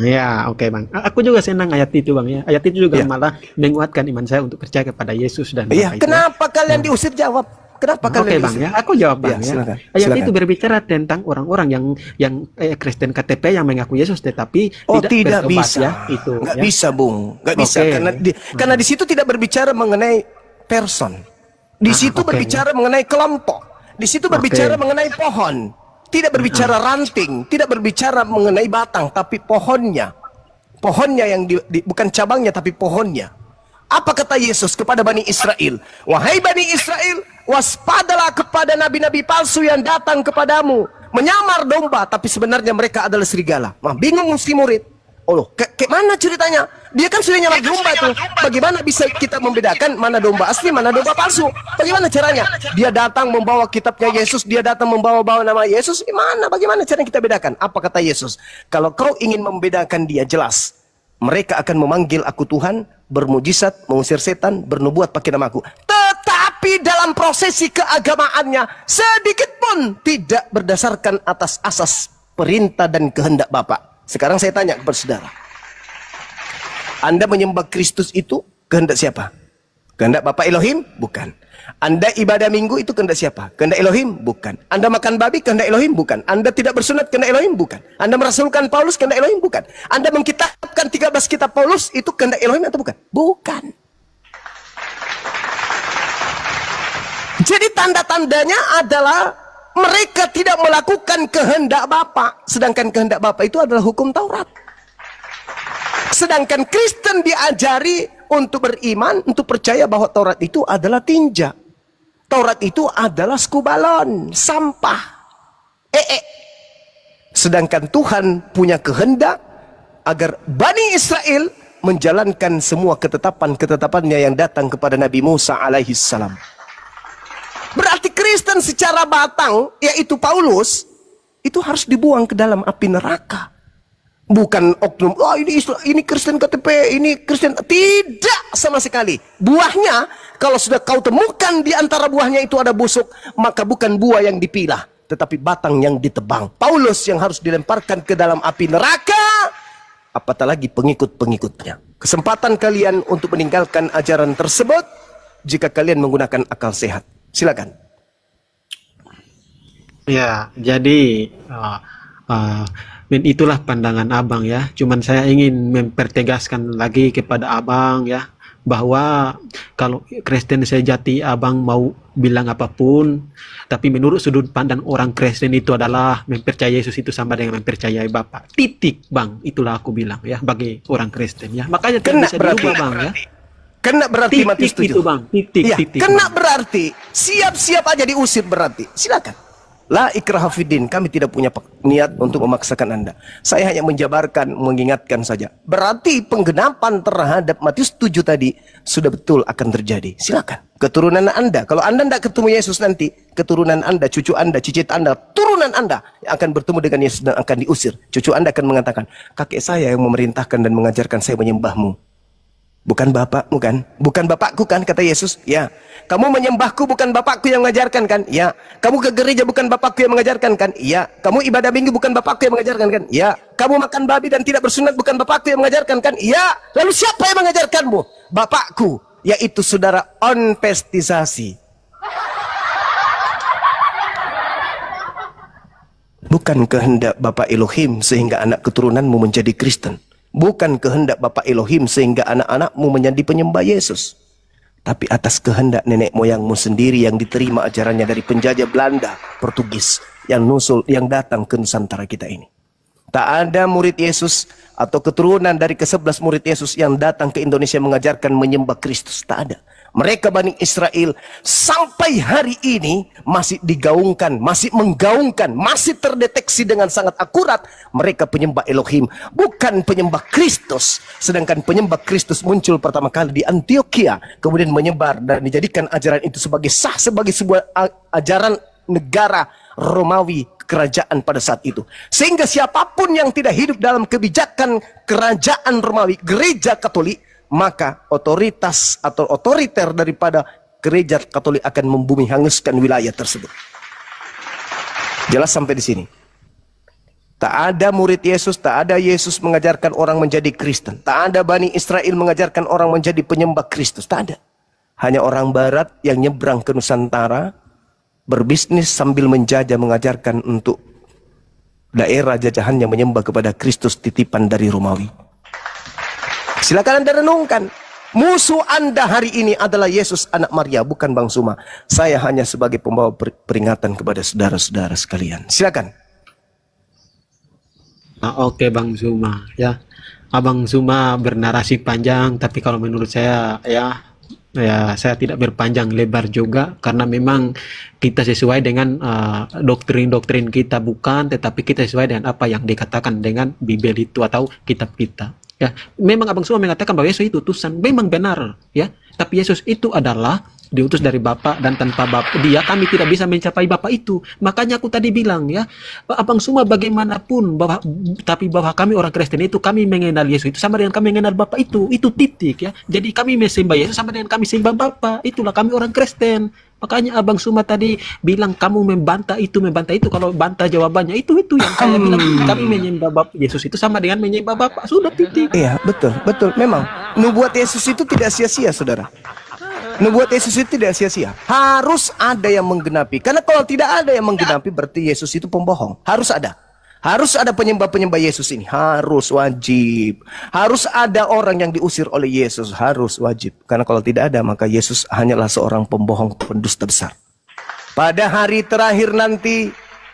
Ya, oke Bang. Aku juga senang ayat itu Bang ya. Ayat itu juga malah menguatkan iman saya untuk percaya kepada Yesus dan Iya, kenapa kalian diusir? Jawab. Kenapa kalian Bang diusir? ya, aku jawab Bang ya. Silakan, Ayat silakan. itu berbicara tentang orang-orang yang Kristen KTP yang mengaku Yesus tetapi tidak bertobat bisa. ya. Itu Nggak ya. bisa, Bung. Nggak bisa karena di situ tidak berbicara mengenai person. Di situ berbicara mengenai kelompok. Di situ berbicara mengenai pohon. Tidak berbicara ranting, tidak berbicara mengenai batang, tapi pohonnya. Pohonnya yang bukan cabangnya tapi pohonnya. Apa kata Yesus kepada Bani Israel? Wahai Bani Israel, waspadalah kepada nabi-nabi palsu yang datang kepadamu, menyamar domba tapi sebenarnya mereka adalah serigala. Nah, bingung si murid. Oh loh, kayak mana ceritanya? Dia kan sudah nyamar domba tuh. Bagaimana bisa kita membedakan mana domba asli, mana domba palsu? Bagaimana caranya? Dia datang membawa kitabnya Yesus, dia datang membawa nama Yesus. Gimana? Bagaimana caranya kita bedakan? Apa kata Yesus? Kalau kau ingin membedakan dia, jelas. Mereka akan memanggil aku Tuhan, bermujizat, mengusir setan, bernubuat pakai namaku. Tetapi dalam prosesi keagamaannya sedikit pun tidak berdasarkan atas asas perintah dan kehendak Bapa. Sekarang saya tanya kepada saudara. Anda menyembah Kristus itu kehendak siapa? Kehendak Bapa Elohim? Bukan. Anda ibadah minggu itu kehendak siapa? Kehendak Elohim? Bukan. Anda makan babi kehendak Elohim? Bukan. Anda tidak bersunat kehendak Elohim? Bukan. Anda merasulkan Paulus kehendak Elohim? Bukan. Anda mengkitabkan 13 kitab Paulus itu kehendak Elohim atau bukan? Bukan. Jadi tanda-tandanya adalah mereka tidak melakukan kehendak Bapa, sedangkan kehendak Bapa itu adalah hukum Taurat. Sedangkan Kristen diajari untuk beriman, untuk percaya bahwa Taurat itu adalah tinja. Taurat itu adalah skubalon, sampah. Sedangkan Tuhan punya kehendak agar Bani Israel menjalankan semua ketetapan-ketetapannya yang datang kepada Nabi Musa alaihissalam. Berarti Kristen secara batang, yaitu Paulus, itu harus dibuang ke dalam api neraka. Bukan oknum, oh ini Kristen KTP, ini Kristen. Tidak sama sekali. Buahnya, kalau sudah kau temukan di antara buahnya itu ada busuk, maka bukan buah yang dipilah, tetapi batang yang ditebang. Paulus yang harus dilemparkan ke dalam api neraka, apatah lagi pengikut-pengikutnya. Kesempatan kalian untuk meninggalkan ajaran tersebut, jika kalian menggunakan akal sehat. Silakan. Ya, jadi itulah pandangan Abang ya. Cuman saya ingin mempertegaskan lagi kepada Abang ya, bahwa kalau Kristen sejati Abang mau bilang apapun, tapi menurut sudut pandang orang Kristen itu adalah mempercayai Yesus itu sama dengan mempercayai Bapa. Titik Bang, itulah aku bilang ya bagi orang Kristen ya. Makanya tidak bisa dirubah Bang ya. Kena berarti Matius 7. Itu Bang, titik. Kena Bang. berarti siap-siap aja diusir berarti. Silakan. La ikraha fiddin, kami tidak punya niat untuk memaksakan Anda. Saya hanya menjabarkan, mengingatkan saja. Berarti penggenapan terhadap Matius 7 tadi sudah betul akan terjadi. Silakan. Keturunan Anda, kalau Anda tidak ketemu Yesus nanti, keturunan Anda, cucu Anda, cicit Anda, turunan Anda yang akan bertemu dengan Yesus dan akan diusir. Cucu Anda akan mengatakan, kakek saya yang memerintahkan dan mengajarkan saya menyembahmu. Bukan bapakmu kan? Bukan bapakku kan, kata Yesus? Ya. Kamu menyembahku bukan bapakku yang mengajarkan kan? Ya. Kamu ke gereja bukan bapakku yang mengajarkan kan? Ya. Kamu ibadah minggu bukan bapakku yang mengajarkan kan? Ya. Kamu makan babi dan tidak bersunat bukan bapakku yang mengajarkan kan? Ya. Lalu siapa yang mengajarkanmu? Bapakku, yaitu saudara onpestisasi. Bukan kehendak Bapak Elohim sehingga anak keturunanmu menjadi Kristen. Bukan kehendak Bapak Elohim sehingga anak-anakmu menjadi penyembah Yesus. Tapi atas kehendak nenek moyangmu sendiri yang diterima ajarannya dari penjajah Belanda, Portugis, yang datang ke Nusantara kita ini. Tak ada murid Yesus atau keturunan dari ke-11 murid Yesus yang datang ke Indonesia mengajarkan menyembah Kristus. Tak ada. Mereka Bani Israel sampai hari ini masih digaungkan, masih menggaungkan, masih terdeteksi dengan sangat akurat. Mereka penyembah Elohim, bukan penyembah Kristus. Sedangkan penyembah Kristus muncul pertama kali di Antioquia, kemudian menyebar dan dijadikan ajaran itu sebagai sah, sebagai sebuah ajaran negara Romawi kerajaan pada saat itu. Sehingga siapapun yang tidak hidup dalam kebijakan kerajaan Romawi, gereja Katolik, maka otoritas atau otoriter daripada gereja Katolik akan membumi hanguskan wilayah tersebut. Jelas sampai di sini. Tak ada murid Yesus, tak ada Yesus mengajarkan orang menjadi Kristen. Tak ada Bani Israel mengajarkan orang menjadi penyembah Kristus. Tak ada. Hanya orang barat yang nyebrang ke Nusantara, berbisnis sambil menjajah, mengajarkan untuk daerah jajahannya menyembah kepada Kristus titipan dari Romawi. Silakan Anda renungkan. Musuh Anda hari ini adalah Yesus anak Maria, bukan Bang Suma. Saya hanya sebagai pembawa peringatan kepada saudara-saudara sekalian. Silakan. Oke Bang Suma, ya. Abang Suma bernarasi panjang, tapi kalau menurut saya ya saya tidak berpanjang lebar juga, karena memang kita sesuai dengan doktrin-doktrin kita bukan, tetapi kita sesuai dengan apa yang dikatakan dengan Bible itu atau kitab kita. Ya, memang Abang Suma mengatakan bahwa Yesus itu utusan, memang benar, ya. Tapi Yesus itu adalah diutus dari Bapa, dan tanpa Bapa dia kami tidak bisa mencapai Bapa itu. Makanya aku tadi bilang, ya, Abang Suma bagaimanapun tapi bahwa kami orang Kristen itu kami mengenal Yesus itu sama dengan kami mengenal Bapa itu titik, ya. Jadi kami sembah Yesus sama dengan kami sembah Bapa. Itulah kami orang Kristen. Makanya Abang Suma tadi bilang kamu membantah itu, kalau bantah jawabannya itu yang saya bilang, kami menyembah Bapa Yesus itu sama dengan menyembah Bapa. Sudah titik. Iya, betul. Memang nubuat Yesus itu tidak sia-sia, saudara. Nubuat Yesus itu tidak sia-sia. Harus ada yang menggenapi. Karena kalau tidak ada yang menggenapi, berarti Yesus itu pembohong. Harus ada. Harus ada penyembah-penyembah Yesus ini. Harus, wajib. Harus ada orang yang diusir oleh Yesus. Harus, wajib. Karena kalau tidak ada, maka Yesus hanyalah seorang pembohong, pendusta besar. Pada hari terakhir nanti,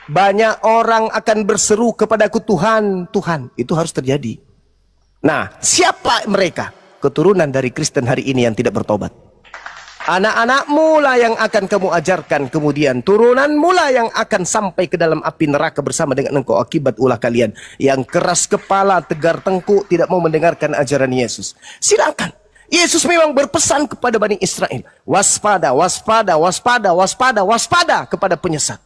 banyak orang akan berseru kepadaku, Tuhan, Tuhan. Itu harus terjadi. Nah, siapa mereka? Keturunan dari Kristen hari ini yang tidak bertobat. Anak-anakmu lah yang akan kamu ajarkan, kemudian turunanmu lah yang akan sampai ke dalam api neraka bersama dengan engkau akibat ulah kalian yang keras kepala, tegar tengkuk, tidak mau mendengarkan ajaran Yesus. Silakan. Yesus memang berpesan kepada Bani Israel, waspada, waspada, waspada, waspada, waspada kepada penyesat.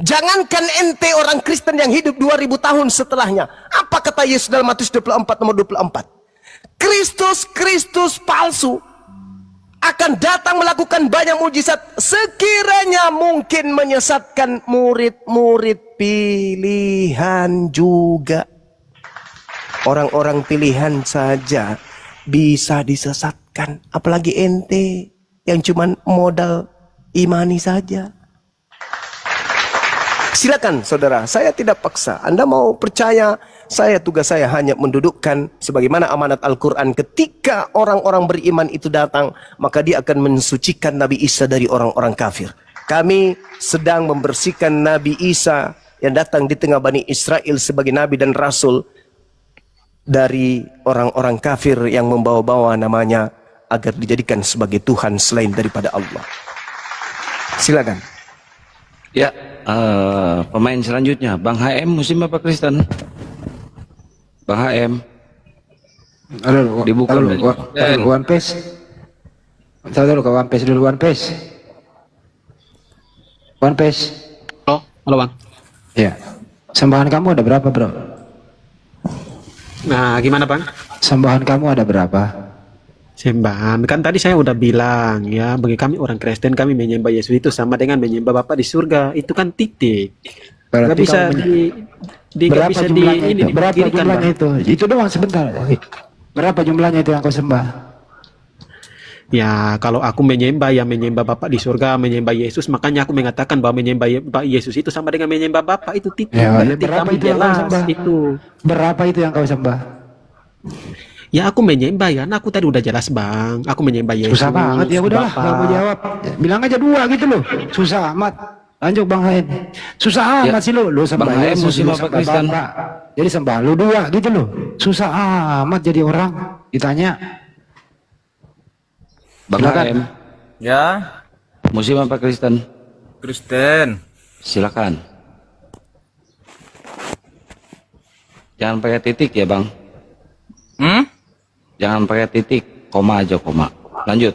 Jangankan ente orang Kristen yang hidup 2000 tahun setelahnya. Apa kata Yesus dalam Matius 24 nomor 24? Kristus palsu akan datang melakukan banyak mujizat, sekiranya mungkin menyesatkan murid-murid pilihan juga. Orang-orang pilihan saja bisa disesatkan, apalagi ente yang cuman modal imani saja. Silakan saudara, saya tidak paksa. Anda mau percaya, tugas saya hanya mendudukkan sebagaimana amanat Al-Quran. Ketika orang-orang beriman itu datang, maka dia akan mensucikan Nabi Isa dari orang-orang kafir. Kami sedang membersihkan Nabi Isa yang datang di tengah Bani Israel sebagai Nabi dan Rasul dari orang-orang kafir yang membawa-bawa namanya agar dijadikan sebagai Tuhan selain daripada Allah. Silakan. Ya, Pemain selanjutnya, Bang HM Muslim apa Kristen? Bang HM. Halo, Dibuka halo, dulu. One Piece. Tahu dulu ke One Piece dulu, One Piece. One Piece. Halo Bang. Ya. Sembahan kamu ada berapa, bro? Nah, gimana Bang? Sembahan kamu ada berapa? Sembahan, kan tadi saya udah bilang ya, bagi kami orang Kristen kami menyembah Yesus itu sama dengan menyembah Bapa di surga, itu kan titik. Berarti Nggak bisa kamu nggak berapa bisa jumlahnya ini itu? Berapa dipikirkan, jumlahnya Bang. itu? Itu doang sebentar. Berapa jumlahnya itu yang kau sembah? Ya, kalau aku menyembah ya menyembah Bapa di surga, menyembah Yesus, makanya aku mengatakan bahwa menyembah Yesus itu sama dengan menyembah Bapa, itu titik. Ya, Berarti berapa kami itu yang kau jelas sembah? itu. Berapa itu yang kau sembah? Ya aku menyembah ya, nah, aku tadi udah jelas Bang, aku menyembah Yesus. Susah banget ya udahlah, Bapa. nggak mau jawab. Bilang aja 2 gitu loh. Susah amat. Lanjut Bang Hain. Susah Ya. amat sih lu sembah Bang Hain Yesus, Muslim lu apa sembah Kristen? Bapa. Jadi sembah lu 2 gitu loh. Susah amat jadi orang. Ditanya. Bang Silakan. HM, Ya, Muslim apa Kristen? Kristen. Silakan. Jangan pakai titik ya Bang. Jangan pakai titik, koma aja koma. Lanjut.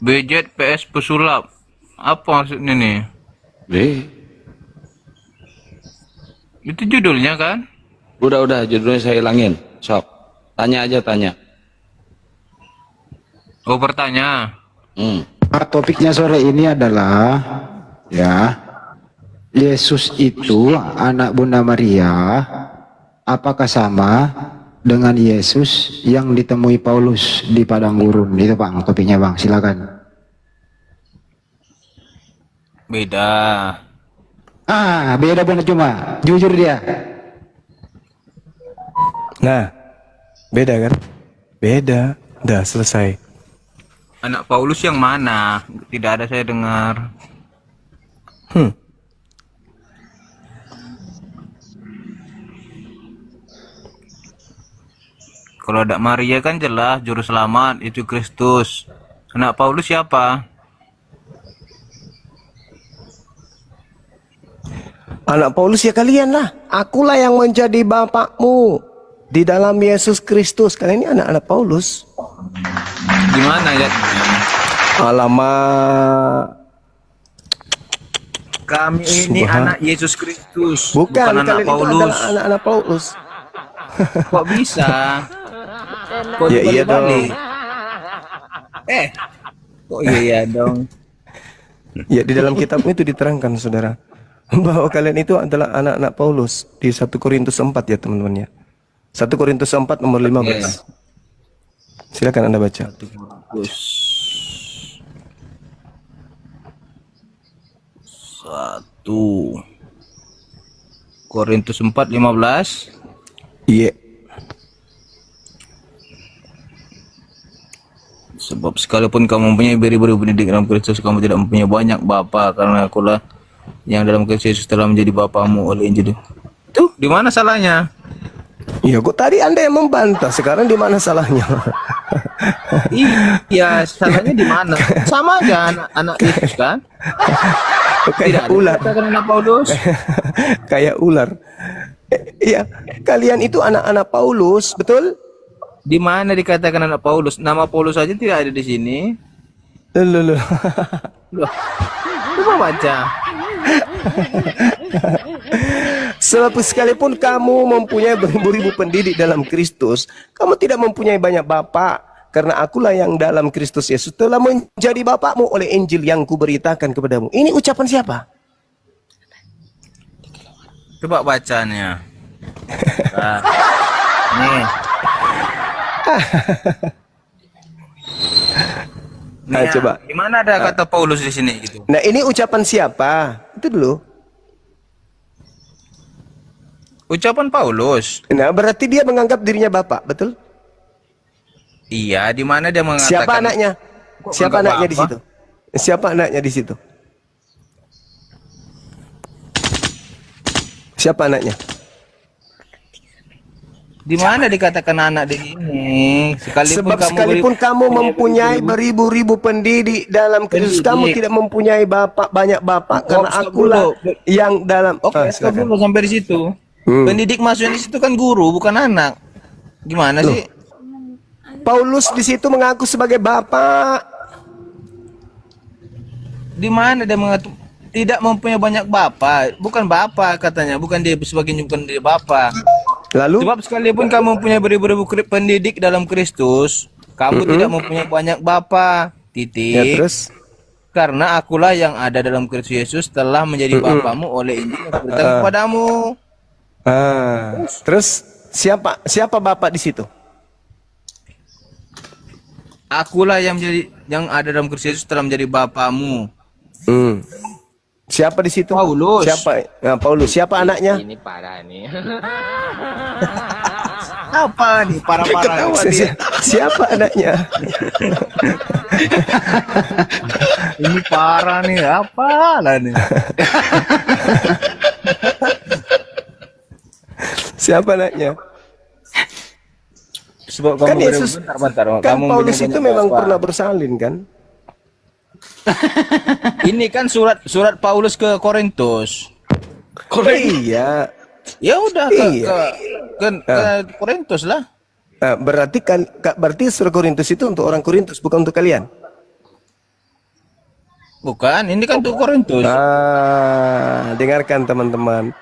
BZ PS pesulap. Apa maksudnya nih? Itu judulnya kan? Udah judulnya saya hilangin. Sok. Tanya aja tanya. Oh, bertanya. Topiknya sore ini adalah ya, Yesus itu anak Bunda Maria, apakah sama dengan Yesus yang ditemui Paulus di padang gurun? Itu Bang topiknya Bang, silakan. Beda. Beda benar cuma jujur dia. Nah, beda kan? Beda. Udah selesai. Anak Paulus yang mana? Tidak ada saya dengar. Kalau ada Maria kan jelas juru selamat itu Kristus. Anak Paulus siapa? Anak Paulus ya kalian lah. Akulah yang menjadi bapakmu di dalam Yesus Kristus. Kalian ini anak-anak Paulus. Gimana ya? Alamak. Kami ini anak Yesus Kristus, Bukan anak kalian itu Paulus. adalah anak-anak Paulus. Kok bisa? Kok Ya iya dibalik-balik? Kok iya dong? Ya di dalam kitab itu diterangkan saudara, bahwa kalian itu adalah anak-anak Paulus di 1 Korintus 4 ya teman-teman ya. 1 Korintus 4 nomor 15. Silakan Anda baca. 1 Korintus 4:15. Iya. Sebab sekalipun kamu mempunyai beri-beri pendidik dalam Kristus, kamu tidak mempunyai banyak bapa, karena akulah yang dalam Kristus Yesus telah menjadi bapamu oleh Injil. Tuh, di mana salahnya? Iya, kok tadi Anda yang membantah, sekarang di mana salahnya? Iya, salahnya di mana? Sama aja anak Yesus kan? Kayak ular. Katakan anak Paulus. Kayak ular. Iya, kalian itu anak-anak Paulus, betul? Di mana dikatakan anak Paulus? Nama Paulus saja tidak ada di sini. Loh. Loh, coba baca. Sebab sekalipun kamu mempunyai beribu-ribu pendidik dalam Kristus, kamu tidak mempunyai banyak bapak, karena akulah yang dalam Kristus Yesus telah menjadi bapakmu oleh Injil yang kuberitakan kepadamu. Ini ucapan siapa? Coba bacanya. Nah, nih. Nah, coba. Di mana ada kata Paulus di sini gitu? Nah, ini ucapan siapa? Itu dulu. Ucapan Paulus. Nah, berarti dia menganggap dirinya bapak, betul? Iya, di mana dia mengatakan? Siapa anaknya? Kok Siapa enggak anaknya di bapak? situ? Siapa anaknya di situ? Siapa anaknya? Di mana dikatakan anak di sini? Sebab sekalipun kamu mempunyai beribu-ribu pendidik dalam Kristus, kamu tidak mempunyai banyak bapak, karena akulah yang dalam. Oke, stop dulu sampai di situ. Pendidik maksudnya di situ kan guru, bukan anak. Gimana sih? Paulus di situ mengaku sebagai bapak. Di mana dia mengaku tidak mempunyai banyak bapak? Bukan bapak katanya, bukan dia sebagai bukan dia bapak. Lalu? Sebab sekalipun kamu mempunyai beribu-ribu pendidik dalam Kristus, kamu tidak mempunyai banyak bapa. Titik. Ya, terus? Karena akulah yang ada dalam Kristus Yesus telah menjadi bapamu oleh Injil yang kuberitakan kepadamu. Terus siapa bapak di situ? Akulah yang ada dalam Kristus Yesus telah menjadi bapamu. Siapa di situ? Paulus. Siapa? Nah, Paulus. Siapa anaknya? Ini parah nih. Apa nih parah-parah? Siapa anaknya? Ini parah nih. Apa lah nih? Siapa anaknya? Sebab Kan kamu Yesus, bentar. kan Kamu Paulus punya itu banyak memang bapa. pernah bersalin kan? Ini kan surat Paulus ke Korintus. Iya. Ya udah ke Korintus lah. Nah, berarti surat Korintus itu untuk orang Korintus, bukan untuk kalian. Bukan, ini kan untuk Korintus. Dengarkan teman-teman.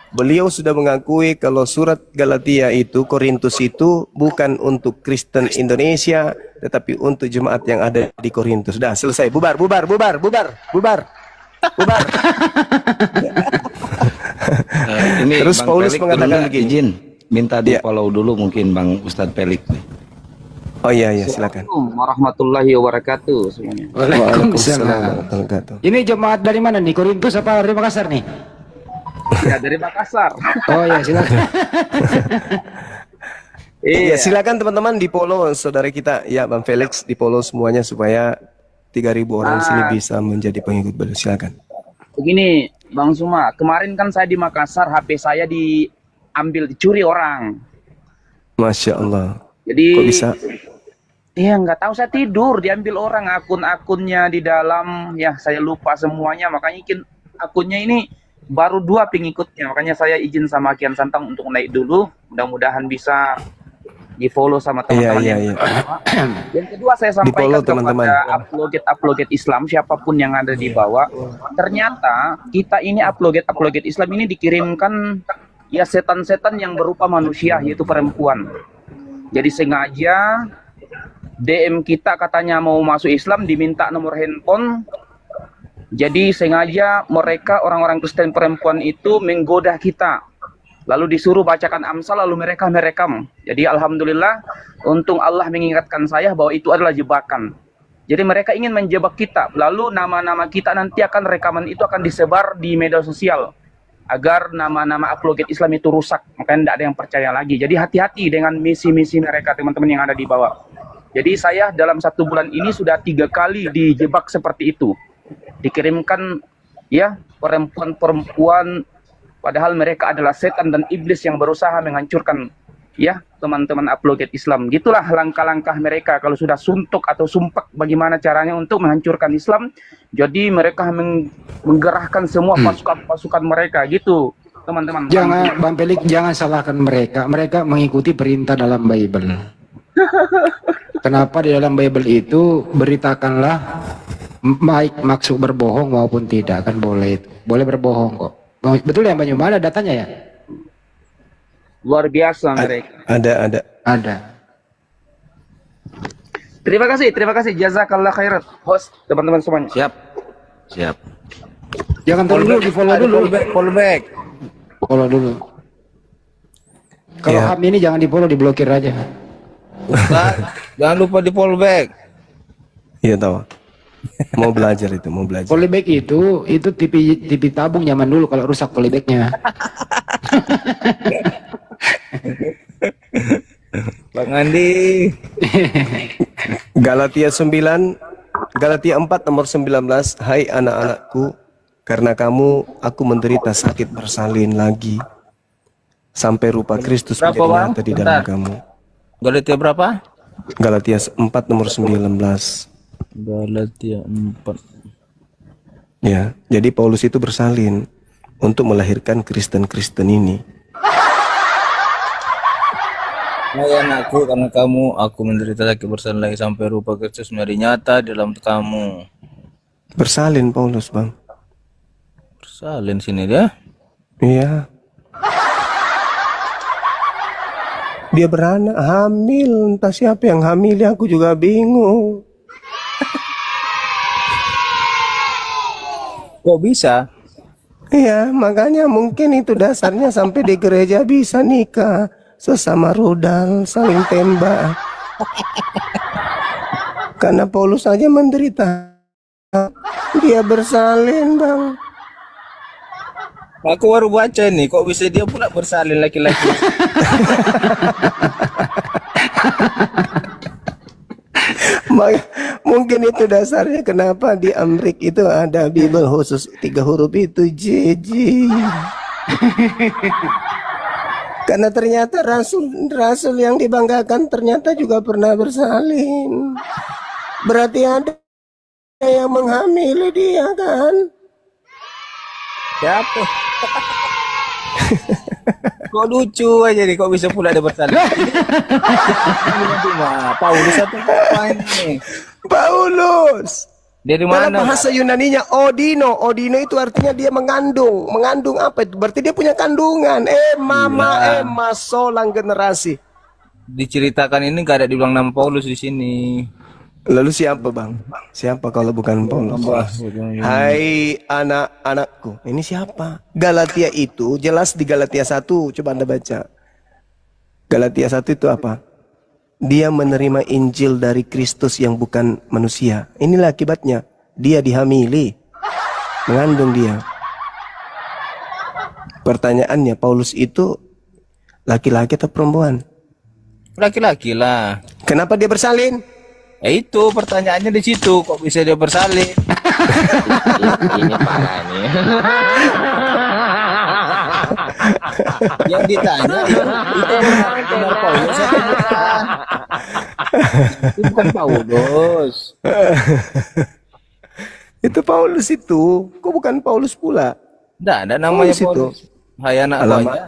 Beliau sudah mengakui kalau surat Galatia itu, Korintus itu bukan untuk Kristen Indonesia, tetapi untuk jemaat yang ada di Korintus. Dah, selesai. Bubar. Ini Terus Bang Paulus Felix mengatakan lagi izin minta di follow dulu mungkin Bang Ustadz Felix. Oh iya, silakan. Assalamualaikum warahmatullahi wabarakatuh semuanya. Waalaikumsalam warahmatullahi wabarakatuh. Ini jemaat dari mana nih? Korintus apa dari Makassar nih? Ya, dari Makassar. Oh ya, silakan. Iya, silakan teman-teman di follow saudara kita ya Bang Felix, di follow semuanya supaya 3.000 orang sini bisa menjadi pengikut beliau. Silakan. Begini, Bang Suma, kemarin kan saya di Makassar, HP saya dicuri orang. Masya Allah. Jadi Kok bisa? Iya, nggak tahu, saya tidur diambil orang, akun-akunnya di dalam, ya saya lupa semuanya, makanya akunnya ini baru 2 pengikutnya, makanya saya izin sama Kian Santang untuk naik dulu, mudah-mudahan bisa di follow sama teman-teman yang pertama. Yang kedua saya sampaikan kepada upload Islam siapapun yang ada di bawah, ternyata kita ini upload Islam ini dikirimkan ya setan-setan yang berupa manusia, yaitu perempuan. Jadi sengaja DM kita katanya mau masuk Islam, diminta nomor handphone. Jadi sengaja mereka orang-orang Kristen perempuan itu menggoda kita. Lalu disuruh bacakan Amsal, lalu mereka merekam. Jadi alhamdulillah, untung Allah mengingatkan saya bahwa itu adalah jebakan. Jadi mereka ingin menjebak kita. Lalu nama-nama kita nanti akan rekaman itu akan disebar di media sosial. Agar nama-nama apologet Islam itu rusak. Makanya tidak ada yang percaya lagi. Jadi hati-hati dengan misi-misi mereka, teman-teman yang ada di bawah. Jadi saya dalam 1 bulan ini sudah 3 kali dijebak seperti itu. Dikirimkan ya perempuan-perempuan, padahal mereka adalah setan dan iblis yang berusaha menghancurkan ya teman-teman apologet Islam. Gitulah langkah-langkah mereka kalau sudah suntuk atau sumpek, bagaimana caranya untuk menghancurkan Islam. Jadi mereka menggerahkan semua pasukan-pasukan mereka gitu, teman-teman. Jangan, Bang Felix, jangan salahkan mereka. Mereka mengikuti perintah dalam Bible. Kenapa di dalam Bible itu beritakanlah baik maksud berbohong maupun tidak, kan boleh berbohong kok. Betul ya Mbak Nyuma, ada datanya ya? Luar biasa mereka. Ada. Terima kasih. Jazakallah khairan. Host, teman-teman semuanya. Siap. Jangan dulu, di follow dulu. Follow dulu. Kalau HAM ini jangan di follow, diblokir aja. Jangan lupa di follow back. Iya tahu. Mau belajar. Polyback itu TV tabung zaman dulu kalau rusak polybacknya. Bang Andi. Galatia 4 nomor 19. Hai anak-anakku, karena kamu aku menderita sakit bersalin lagi. sampai rupa Kristus Berapa, menjadi Bang? nyata di dalam Bentar. kamu. Galatia berapa? Galatia 4 nomor 19. Galatia 4. Ya, jadi Paulus itu bersalin untuk melahirkan Kristen-Kristen ini. Hai anakku, karena kamu aku menderita sakit bersalin lagi sampai rupa Kristus menjadi nyata di dalam kamu. Bersalin Paulus, Bang. Bersalin sini dia. Iya. Dia beranak, hamil. Entah siapa yang hamil, aku juga bingung. Kok bisa? Iya, makanya mungkin itu dasarnya sampai di gereja bisa nikah. Sesama rudal, saling tembak. Karena Paulus saja menderita. Dia bersalin, Bang. Aku baru baca nih, kok bisa dia pula bersalin laki-laki? Mungkin itu dasarnya kenapa di Amrik itu ada Bible khusus 3 huruf itu JJ. Karena ternyata rasul yang dibanggakan ternyata juga pernah bersalin. Berarti ada yang menghamili dia kan? Siapa? Kok lucu aja nih, kok bisa pula dia bersalin? Paulus atau apa ini? Paulus. Dari Dalam mana? bahasa Yunaninya Odino. Odino itu artinya dia mengandung. Mengandung apa itu? Berarti dia punya kandungan. Mama, solang generasi. Diceritakan ini gak ada dibilang nama Paulus di sini. Lalu siapa, Bang? Siapa kalau bukan Paulus? Hai anak-anakku. Ini siapa? Galatia itu jelas di Galatia 1. Coba Anda baca. Galatia 1 itu apa? Dia menerima Injil dari Kristus yang bukan manusia. Inilah akibatnya. Dia dihamili. Mengandung dia. Pertanyaannya, Paulus itu laki-laki atau perempuan? Laki-laki lah. Kenapa dia bersalin? Itu pertanyaannya di situ, kok bisa dia bersalin? Ini parah nih. Yang ditanya itu benar Paulus atau bukan? Itu bukan Paulus. Itu Paulus itu. Kok bukan Paulus pula? Nggak ada namanya Paulus itu. Paulus. Hai anak Alamak. buahnya.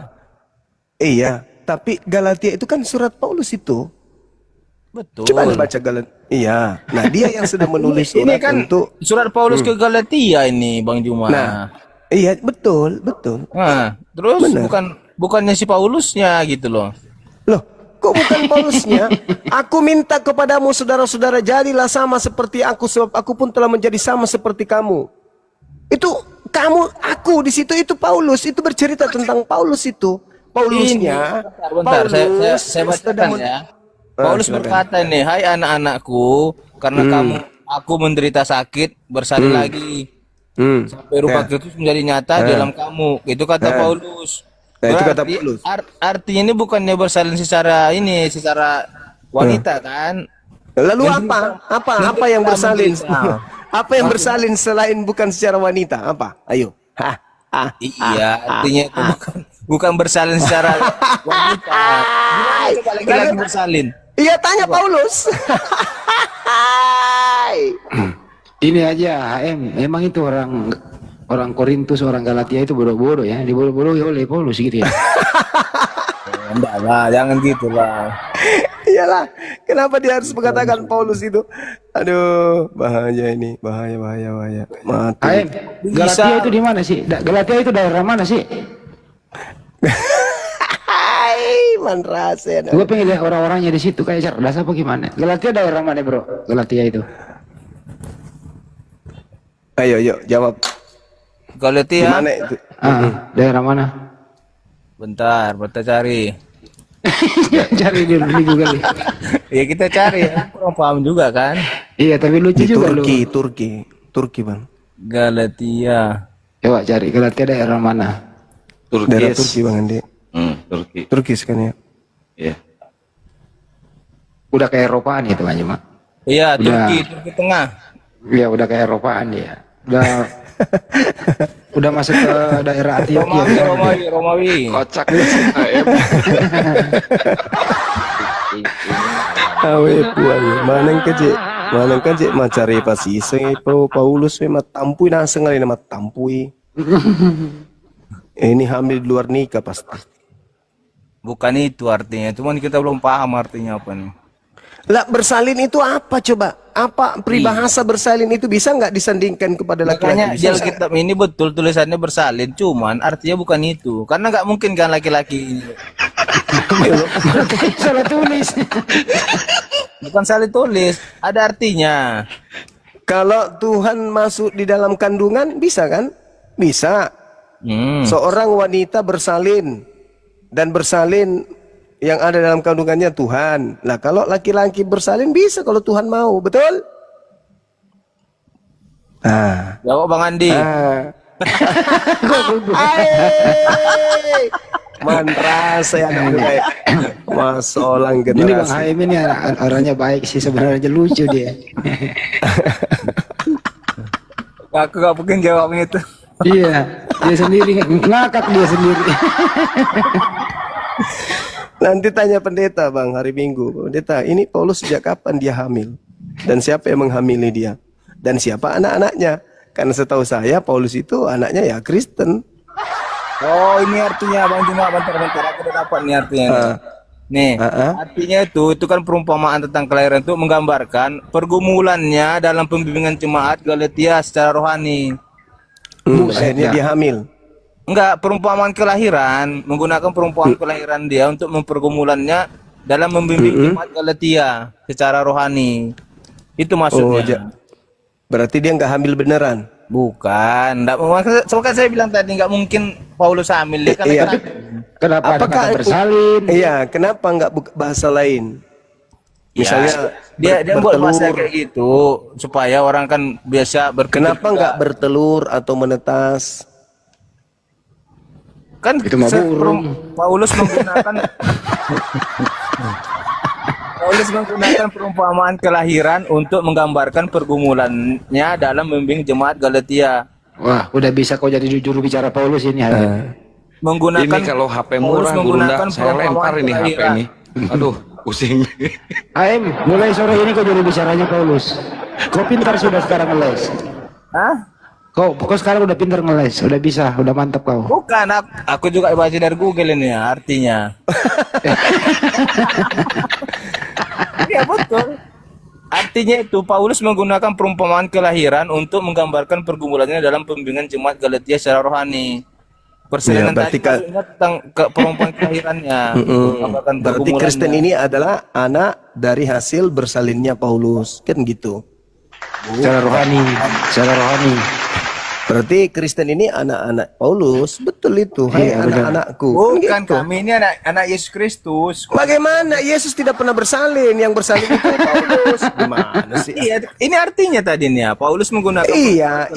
Iya, tapi Galatia itu kan surat Paulus itu. Betul. Coba Anda baca Galatia. Iya. Nah, dia yang sudah menulis ini surat kan untuk surat Paulus ke Galatia ini, Bang Juma. Nah, iya, betul. Nah, terus Benar. bukannya si Paulusnya gitu loh. Loh, kok bukan Paulusnya? Aku minta kepadamu saudara-saudara, jadilah sama seperti aku sebab aku pun telah menjadi sama seperti kamu. Itu kamu, aku di situ itu Paulus, itu bercerita tentang Paulus itu. Paulusnya. Bentar, saya bacakan ya. Paulus berkata nih, hai anak-anakku, karena aku menderita sakit, bersalin lagi. Sampai rupa Kristus menjadi nyata di dalam kamu. Itu kata Paulus. Nah, itu kata Berarti Paulus. Artinya ini bukannya bersalin secara wanita kan? Lalu apa yang bersalin? Apa yang bersalin selain bukan secara wanita? Apa? Ayo. Iya, artinya itu bukan bersalin secara wanita. Gimana coba laki-laki bersalin? Iya, tanya Paulus. Ini aja HM, memang itu orang Korintus, orang Galatia itu bodoh-bodoh ya, dibodoh-bodohi oleh Paulus gitu ya. Enggak lah, jangan gitu lah. Iyalah, kenapa dia harus mengatakan Paulus itu? Aduh, bahaya ini, bahaya. Mati. HM, Galatia itu di mana sih? Galatia itu daerah mana sih? Hai, manrasen. Gue pengen lihat orang-orangnya di situ kayak cerdas apa gimana? Galatia daerah mana bro? Galatia itu? Ayo, jawab. Galatia. Di mana itu? Daerah mana? Bentar cari. Cari dulu di Google. Ya kita cari ya, kurang paham juga kan. Iya, tapi lucu Di juga lu. Turki, Bang. Galatia. Coba cari Galatia daerah mana? Daerah Turki, Bang Andi. Turki. Turki kan ya? Iya. Udah ke Eropaan itu aja, Mak. Iya, Udah. Turki Tengah. Iya, udah ke Eropaan ya. Udah Udah masuk ke daerah Antioquia. Romawi. Kocak nih si AM. Awe puan, manang ka je macari pasiseng Paulus we matampui naseng ali na matampui. Ini hamil di luar nikah pasti. Bukan itu artinya, cuman kita belum paham artinya apa nih. Lah bersalin itu apa coba? Apa peribahasa bersalin itu bisa nggak disandingkan kepada Makanya laki-laki? di Alkitab ini betul tulisannya bersalin, cuman artinya bukan itu. Karena nggak mungkin kan laki-laki ini. Salah tulis. Bukan salah tulis, ada artinya. Kalau Tuhan masuk di dalam kandungan bisa kan? Bisa. Seorang wanita bersalin dan bersalin yang ada dalam kandungannya Tuhan. Nah, kalau laki-laki bersalin bisa kalau Tuhan mau, betul? Jawab Bang Andi. Mantra saya mulai masolang Ini Bang generasi. Haim ini orangnya baik sih, sebenarnya lucu dia. Aku gak mungkin jawabnya itu. Iya, dia sendiri ngakak dia sendiri. Nanti tanya pendeta Bang hari Minggu. Pendeta, ini Paulus sejak kapan dia hamil? Dan siapa yang menghamili dia? Dan siapa anak-anaknya? Karena setahu saya Paulus itu anaknya ya Kristen. Oh, ini artinya Bang Juma, bentar aku udah dapat nih artinya. Nih, artinya itu kan perumpamaan tentang kelahiran itu menggambarkan pergumulannya dalam pembimbingan jemaat Galatia secara rohani. Akhirnya dia hamil. Enggak, perumpamaan kelahiran, menggunakan perumpamaan kelahiran dia untuk mempergumulannya dalam membimbing jemaat Galatia secara rohani. Itu maksudnya. Berarti dia nggak hamil beneran? Bukan, enggak, makanya saya bilang tadi nggak mungkin Paulus hamil dia kan. Iya. Kenapa Apakah bersalin? Iya, kenapa nggak bahasa lain? Misalnya dia buat bahasa kayak gitu supaya orang kan biasa berpikir. Kenapa nggak bertelur atau menetas? Kan Itu mah burung. Paulus menggunakan perumpamaan kelahiran untuk menggambarkan pergumulannya dalam membimbing jemaat Galatia. Wah, udah bisa kau jadi jujur bicara Paulus ini. Menggunakan Ini kalau HP murah Gurunda, saya lempar ini HP ini. Aduh, pusing. Haim, mulai sore ini kau juru bicaranya Paulus. Kau pintar sudah sekarang ngeles. Hah? Kau sekarang udah pintar ngeles, udah bisa, udah mantap kau. Bukan, aku juga baca dari Google ini ya, artinya. Iya betul. Artinya itu Paulus menggunakan perumpamaan kelahiran untuk menggambarkan pergumulannya dalam pembimbingan jemaat Galatia secara rohani. Persalinan berarti tadi tentang perumpamaan kelahirannya. Berarti Kristen ini adalah anak dari hasil bersalinnya Paulus, kan gitu. Secara rohani. Berarti Kristen ini anak-anak Paulus, betul itu. Hai anak-anakku. Bukan Kan gitu. kami ini anak Yesus Kristus. Bagaimana Yesus tidak pernah bersalin? Yang bersalin itu Paulus. Gimana sih? Iya, ini artinya tadi nih ya. Paulus menggunakan Iya.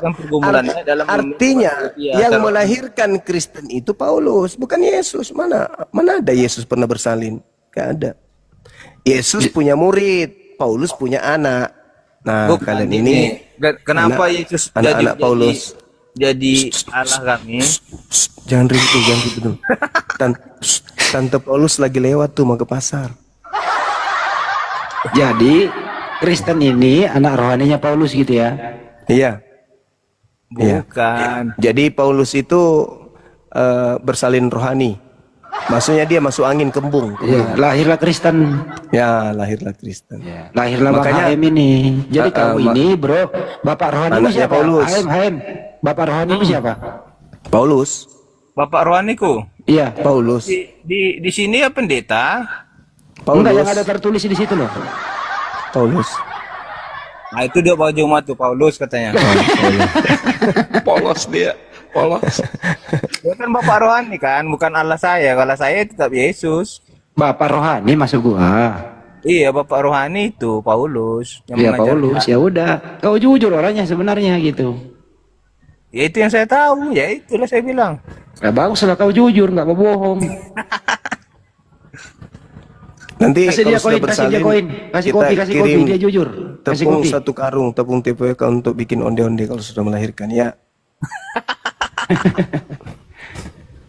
pergumulannya dalam Artinya yang melahirkan Kristen itu Paulus, bukan Yesus. Mana ada Yesus pernah bersalin? Gak ada. Yesus punya murid, Paulus punya anak. Nah, Bukan, kalian ini kenapa Yesus anak Paulus jadi Allah kami? Jangan ribut dulu. Tante Paulus lagi lewat tuh mau ke pasar. Jadi Kristen ini anak rohaninya Paulus gitu ya? Iya. Bukan. Jadi Paulus itu bersalin rohani. Maksudnya dia masuk angin kembung. Iya, lahirlah Kristen. Ya, lahirlah Kristen. Ya, lahirlah Makanya- Bang Haim ini. Jadi kamu ini, bro, Bapak rohani Anaknya siapa? Paulus. Haim. Bapak rohani siapa? Paulus. Bapak rohaniku Iya. Paulus. di sini ya pendeta. Enggak, Paulus. yang ada tertulis di situ loh. Paulus. Nah itu dia baju Jumat tuh Paulus katanya. Polos dia, polos. Dia kan bapak rohani kan, bukan Allah saya. Kalau saya tetap Yesus. Bapak rohani masuk gua. Iya bapak rohani itu Paulus. Ya mengajarkan. Paulus, ya udah. Kau jujur orangnya sebenarnya gitu. Ya itu yang saya tahu. Ya itulah saya bilang. Ya bagus lah kau jujur, nggak mau bohong. Nanti Kasih dia kalau sudah koin, kasih dia bersalin, koin. Kasih kita kopi, kasih kirim kopi, dia jujur. Kasih tepung kopi. 1 karung, tepung TPK untuk bikin onde-onde kalau sudah melahirkan ya.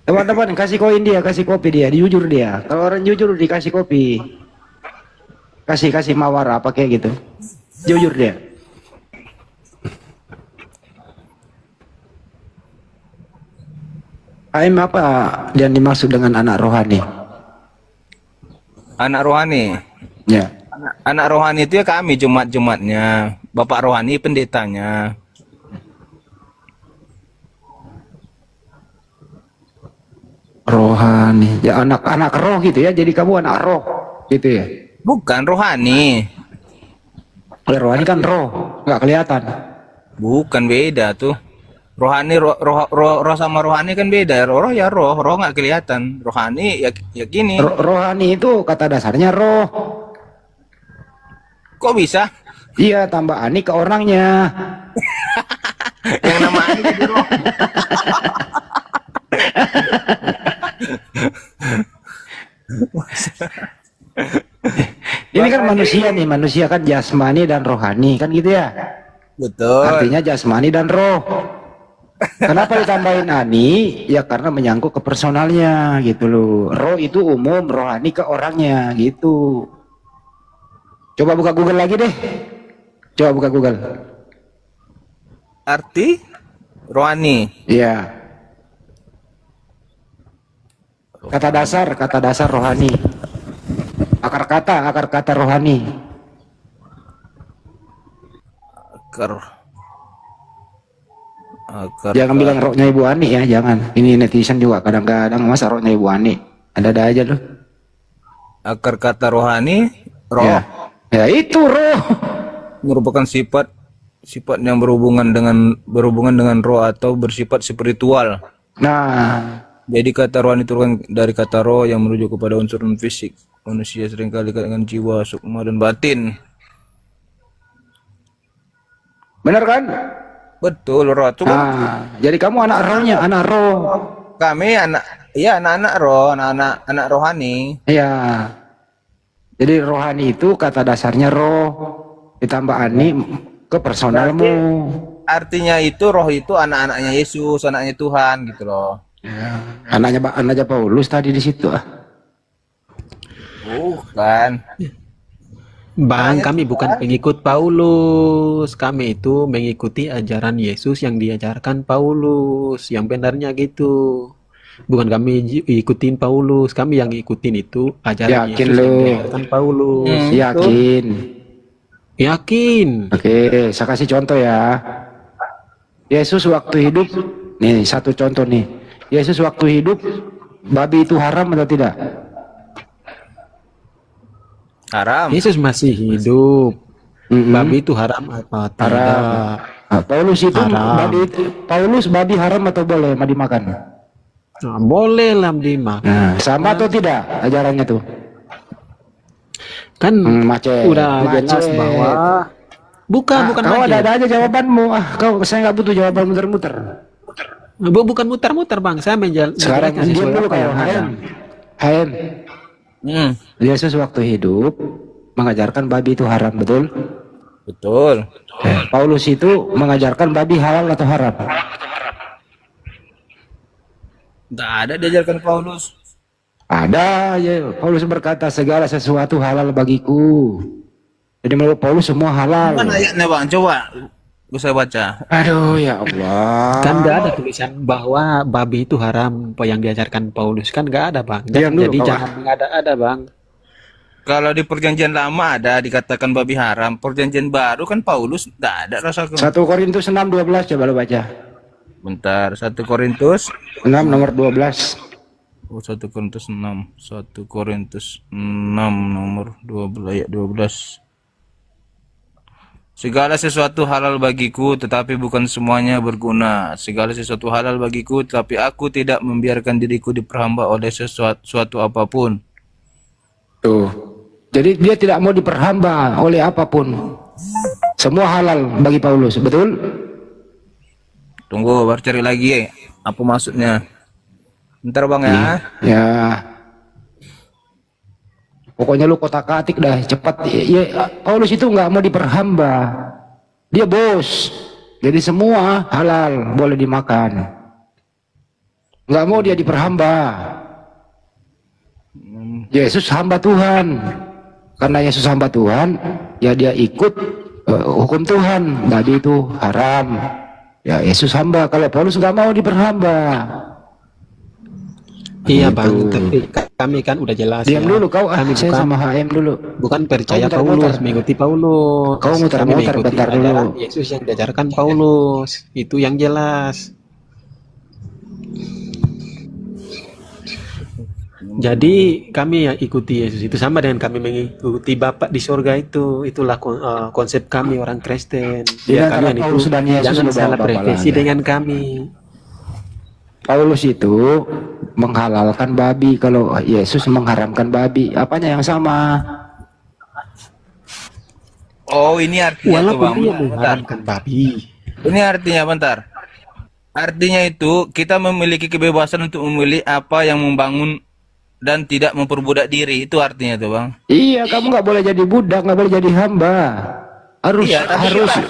Teman-teman kasih koin dia, kasih kopi dia, jujur dia. Kalau orang jujur dikasih kopi. Kasih mawar apa kayak gitu. Jujur dia. Aim apa yang dimaksud dengan anak rohani? Anak rohani. Ya. Anak rohani itu ya kami Jumat-Jumatnya. Bapak rohani pendetanya. Rohani. Ya anak-anak roh gitu ya. Jadi kamu anak roh gitu ya. Bukan rohani. Kalau rohani kan roh, nggak kelihatan. Bukan, beda tuh. Rohani roh sama rohani kan beda. Roh ya roh nggak kelihatan. Rohani ya gini. Rohani itu kata dasarnya roh. Kok bisa? Iya, tambah ani ke orangnya. Yang nama ani jadi roh. Ini kan manusia nih, manusia kan jasmani dan rohani kan gitu ya. Betul. Artinya jasmani dan roh. Kenapa ditambahin ani? Ya karena menyangkut ke personalnya gitu loh. Roh itu umum, rohani ke orangnya gitu. Coba buka Google lagi deh. Coba buka Google. Arti rohani. Iya. Kata dasar rohani. Akar kata rohani. Jangan bilang rohnya Ibu Ani ya, jangan. Ini netizen juga kadang-kadang masa rohnya Ibu Ani. Ada aja loh. Akar kata rohani, roh. Ya itu roh. Merupakan sifat yang berhubungan dengan roh atau bersifat spiritual. Nah, jadi kata rohani itu kan dari kata roh yang merujuk kepada unsur non fisik. Manusia seringkali dengan jiwa, sukma dan batin. Benar kan? Betul, roh itu kan. Jadi kamu anak rohnya, anak roh. Kami anak-anak roh, anak rohani. Iya. Jadi rohani itu kata dasarnya roh ditambah ani ke personalmu. Artinya itu roh itu anak-anaknya Yesus, anaknya Tuhan gitu loh. Ya. Anaknya Paulus tadi di situ. Bukan. Bang, kami bukan pengikut Paulus. Kami itu mengikuti ajaran Yesus yang diajarkan Paulus. Yang benarnya gitu. Bukan kami ikutin Paulus. Kami yang ikutin itu ajaran Yakin Yesus lu? yang diajarkan Paulus. Yakin? Yakin. Oke, saya kasih contoh ya. Yesus waktu hidup, nih satu contoh nih. Yesus waktu hidup, babi itu haram atau tidak? Haram. Yesus masih hidup. Babi itu haram apa tidak? Haram. Nah, Paulus itu Haram. babi haram atau boleh dimakan? Nah, boleh lah dimakan. Nah, sama atau tidak ajarannya tuh? Kan Macet. udah jelas bahwa bukan Kau macet. ada aja jawabanmu. Saya nggak butuh jawaban muter-muter. Bukan muter-muter bang, saya Sekarang menjelaskan diam sesuai dulu apa yang kau. ada. Haim. Yesus waktu hidup mengajarkan babi itu haram, betul? Betul. Paulus itu mengajarkan babi halal atau haram? Tidak ada diajarkan Paulus. Ada ya. Paulus berkata segala sesuatu halal bagiku. Jadi menurut Paulus semua halal. Mana ayatnya bang? Coba saya baca. Aduh ya Allah. Kan nggak ada tulisan bahwa babi itu haram apa yang diajarkan Paulus, kan nggak ada bang. Diam dulu, Jadi kawan. jangan mengada-ada bang. Kalau di perjanjian lama ada dikatakan babi haram. Perjanjian baru kan Paulus tidak ada rasaku. 1 Korintus 6:12 coba lo baca. Bentar, 1 Korintus 6 nomor 12. 1 Korintus 6. 1 Korintus 6 nomor 12 ayat 12. Segala sesuatu halal bagiku, tetapi bukan semuanya berguna. Segala sesuatu halal bagiku, tetapi aku tidak membiarkan diriku diperhamba oleh sesuatu apapun. Tuh. Jadi dia tidak mau diperhamba oleh apapun. Semua halal bagi Paulus, betul? Tunggu, baru cari lagi apa maksudnya. Bentar bang ya. Ya. Pokoknya lu kotak-atik dah cepat. Ya, Paulus itu nggak mau diperhamba. Dia bos. Jadi semua halal, boleh dimakan. Nggak mau dia diperhamba. Yesus hamba Tuhan. Karena Yesus hamba Tuhan, ya dia ikut hukum Tuhan. Tadi itu haram. Ya Yesus hamba. Kalau Paulus nggak mau diperhamba. Iya Gitu. Bang, tapi kami kan udah jelas Diam ya. dulu kau, Kami saya bukan sama HM dulu. bukan percaya Kau Paulus, muter-muter. mengikuti Paulus. Kau Kami muter-muter, mengikuti bentar dulu. ajaran Yesus yang diajarkan Paulus. Itu yang jelas. Jadi kami yang ikuti Yesus itu sama dengan kami mengikuti Bapa di surga itu. Itulah konsep kami orang Kristen. Di Ya, antara kalian itu Paulus dan Yesus jangan lu bawa salah Bapa berefleksi lagi. dengan kami. Paulus itu menghalalkan babi, kalau Yesus mengharamkan babi. Apanya yang sama? Oh, ini artinya tuh Walaupun Bang. dia Bentar. mengharamkan babi. Ini artinya bentar. Artinya itu kita memiliki kebebasan untuk memilih apa yang membangun dan tidak memperbudak diri. Itu artinya tuh Bang. Iya, kamu nggak boleh jadi budak, nggak boleh jadi hamba. Harus Iya, tapi harus kita-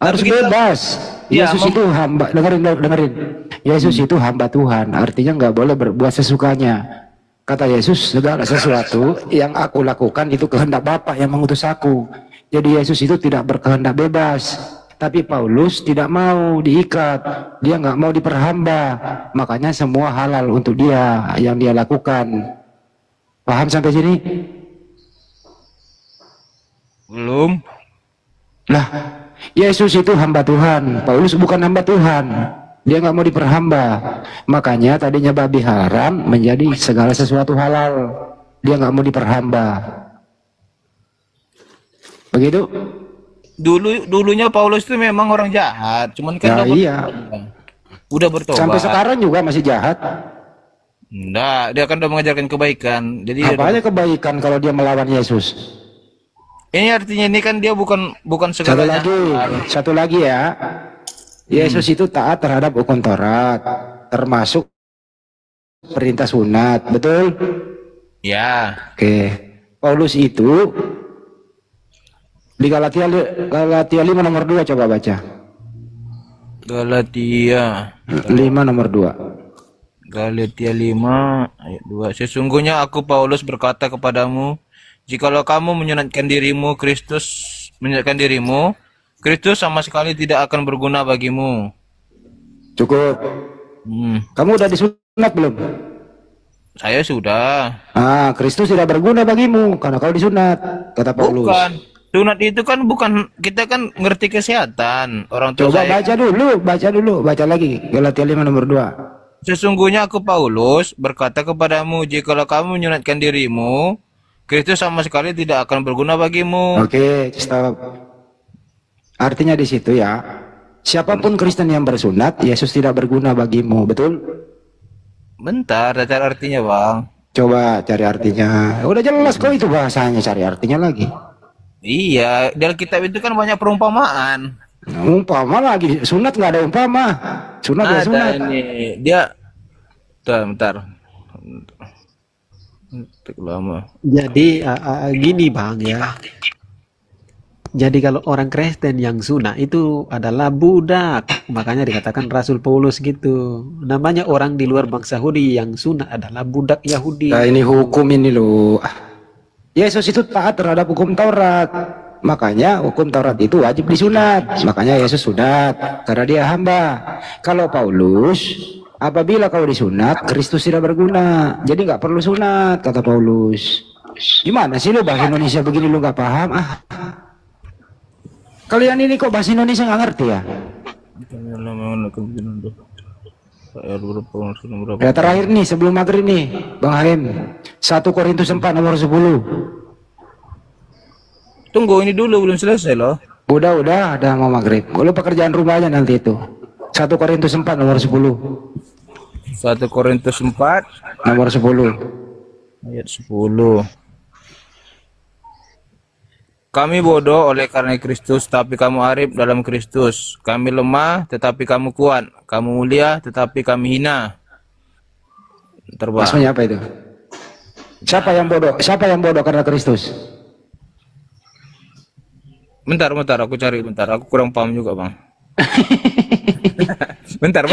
harus tapi kita- bebas. Iya, Yesus itu hamba. Dengerin. Yesus itu hamba Tuhan. Artinya nggak boleh berbuat sesukanya. Kata Yesus, segala sesuatu yang aku lakukan itu kehendak Bapa yang mengutus aku. Jadi Yesus itu tidak berkehendak bebas. Tapi Paulus tidak mau diikat. Dia nggak mau diperhamba. Makanya semua halal untuk dia yang dia lakukan. Paham sampai sini? Belum. Lah, Yesus itu hamba Tuhan. Paulus bukan hamba Tuhan. Dia nggak mau diperhamba. Makanya tadinya babi haram menjadi segala sesuatu halal. Dia nggak mau diperhamba. Begitu? Dulunya Paulus itu memang orang jahat, cuman kan Ya, udah iya. udah bertobat. Sampai sekarang juga masih jahat. Enggak, dia kan udah mengajarkan kebaikan. Jadi dia Apa aja kebaikan kalau dia melawan Yesus? ini artinya ini kan dia bukan Satu segalanya. lagi ya. Yesus itu taat terhadap hukum Taurat, termasuk perintah sunat, betul? Ya, Oke. Paulus itu di Galatia 5 nomor 2, coba baca. Galatia 5 nomor 2. Galatia 5 ayat 2. Sesungguhnya aku Paulus berkata kepadamu, jikalau kamu menyunatkan dirimu, Kristus sama sekali tidak akan berguna bagimu. Cukup. Kamu udah disunat belum? Saya sudah. Kristus tidak berguna bagimu karena kau disunat, kata Paulus. Bukan. Sunat itu kan bukan, kita kan ngerti kesehatan. Orang tua Coba saya. baca dulu, baca lagi Galatia 5 nomor 2. Sesungguhnya aku Paulus berkata kepadamu, jikalau kamu menyunatkan dirimu, Kristus sama sekali tidak akan berguna bagimu. Oke, stop. Artinya di situ ya, siapapun Kristen yang bersunat, Yesus tidak berguna bagimu, betul? Bentar, cari artinya Bang. Coba cari artinya. Udah jelas kok itu bahasanya, cari artinya lagi. Iya, di Alkitab itu kan banyak perumpamaan. Umpama lagi, sunat nggak ada umpama. Sunat ya sunat. Ada ini, dia, bentar. Lama. Jadi gini Bang ya. Jadi kalau orang Kristen yang sunat itu adalah budak. Makanya dikatakan Rasul Paulus gitu. Namanya orang di luar bangsa Yahudi yang sunat adalah budak Yahudi. Nah ini hukum ini loh. Yesus itu taat terhadap hukum Taurat. Makanya hukum Taurat itu wajib disunat. Makanya Yesus sunat karena dia hamba. Kalau Paulus, apabila kau disunat, Kristus tidak berguna. Jadi nggak perlu sunat, kata Paulus. Gimana sih lu bahasa Indonesia begini lu nggak paham? Kalian ini kok bahasa Indonesia nggak ngerti ya? Ya terakhir nih sebelum maghrib nih, Bang Haim. 1 Korintus 4 nomor 10. Tunggu ini dulu, belum selesai loh. Udah mau maghrib. Lu pekerjaan rumahnya nanti itu. 1 Korintus 4 nomor 10. 1 Korintus 4 Nomor 10. ayat 10. Kami bodoh oleh karena Kristus, tapi kamu arif dalam Kristus. Kami lemah, tetapi kamu kuat. Kamu mulia, tetapi kami hina. Terbang. Maksudnya apa itu? Siapa yang bodoh? Siapa yang bodoh karena Kristus? Bentar, aku cari bentar. Aku kurang paham juga, Bang. Bentar.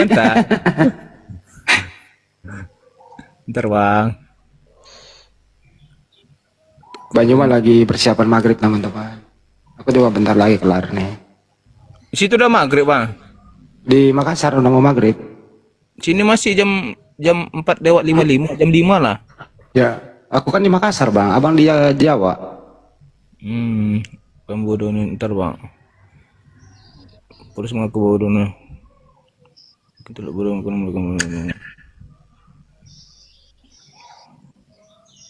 Bentar bang. Bang Juma lagi persiapan maghrib teman-teman. Aku juga bentar lagi kelar nih. Di situ udah maghrib bang. Di Makassar udah mau maghrib. Sini masih jam 4:55, jam 5 lah. Ya, aku kan di Makassar bang. Abang di Jawa. Pembodoh nih, ntar bang. Terus mengaku bodoh nih. Kita lihat bodoh.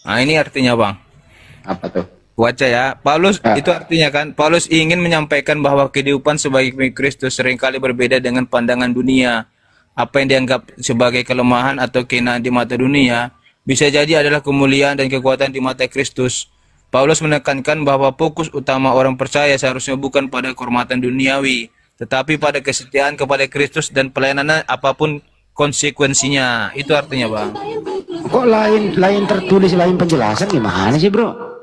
Nah ini artinya bang. Apa tuh? Baca ya, Paulus itu artinya kan, Paulus ingin menyampaikan bahwa kehidupan sebagai pengikut Kristus seringkali berbeda dengan pandangan dunia. Apa yang dianggap sebagai kelemahan atau kehinaan di mata dunia, bisa jadi adalah kemuliaan dan kekuatan di mata Kristus. Paulus menekankan bahwa fokus utama orang percaya seharusnya bukan pada kehormatan duniawi, tetapi pada kesetiaan kepada Kristus dan pelayanan apapun konsekuensinya. Itu artinya bang. Kok lain tertulis, lain penjelasan gimana sih bro?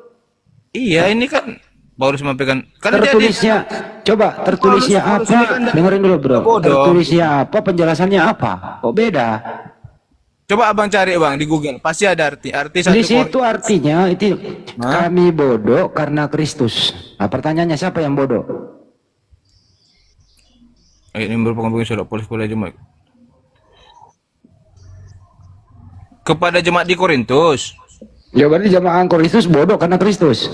Iya, ini kan Paulus menyampaikan kan tertulisnya, coba tertulisnya apa? Dengerin dulu bro. Tertulisnya apa? Penjelasannya apa? Kok beda? Coba abang cari bang di Google, pasti ada arti satu. Di situ artinya itu kami bodoh karena Kristus. Nah pertanyaannya siapa yang bodoh? Ini merupakan surat Paulus kepada jemaat. Kepada jemaat di Korintus. Ya berarti jemaah Korintus bodoh karena Kristus.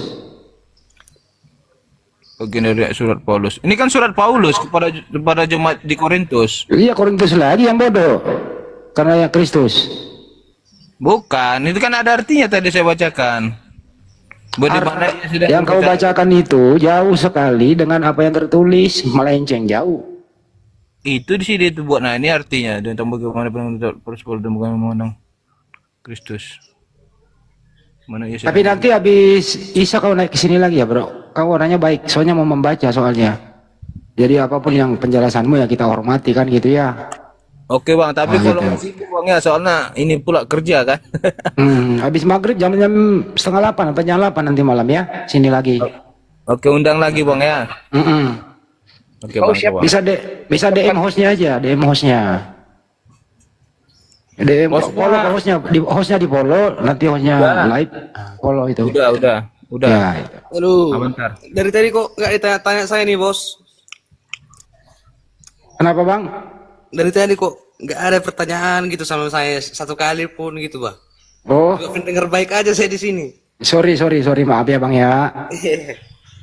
Bagian dari surat Paulus. Ini kan surat Paulus kepada jemaat di Korintus. Iya, Korintus lagi yang bodoh karena yang Kristus. Bukan, itu kan ada artinya tadi saya bacakan. Yang kau bacakan itu jauh sekali dengan apa yang tertulis, melenceng jauh. Itu di sini itu buat. Nah ini artinya dan bagaimana penuntut Paulus dan bagaimana memandang Kristus. Tapi nanti habis Isa kau naik ke sini lagi ya bro. Kau orangnya baik, soalnya mau membaca soalnya. Jadi apapun yang penjelasanmu ya kita hormati kan gitu ya. Oke bang, tapi kalau gitu. masih bang ya soalnya ini pula kerja kan. Habis maghrib jam 7:30 atau jam 8 nanti malam ya. Sini lagi. Oke undang lagi bang ya. Oke bang. Bisa DM hostnya aja, DM hostnya. DM follow hostnya di follow, nanti hostnya live follow itu. Udah. Ya, itu. Aduh, Bentar. dari tadi kok nggak ditanya-tanya saya nih bos. Kenapa bang? Dari tadi kok nggak ada pertanyaan gitu sama saya satu kali pun gitu bang. Oh, Dengar baik aja saya di sini. sorry maaf ya bang ya.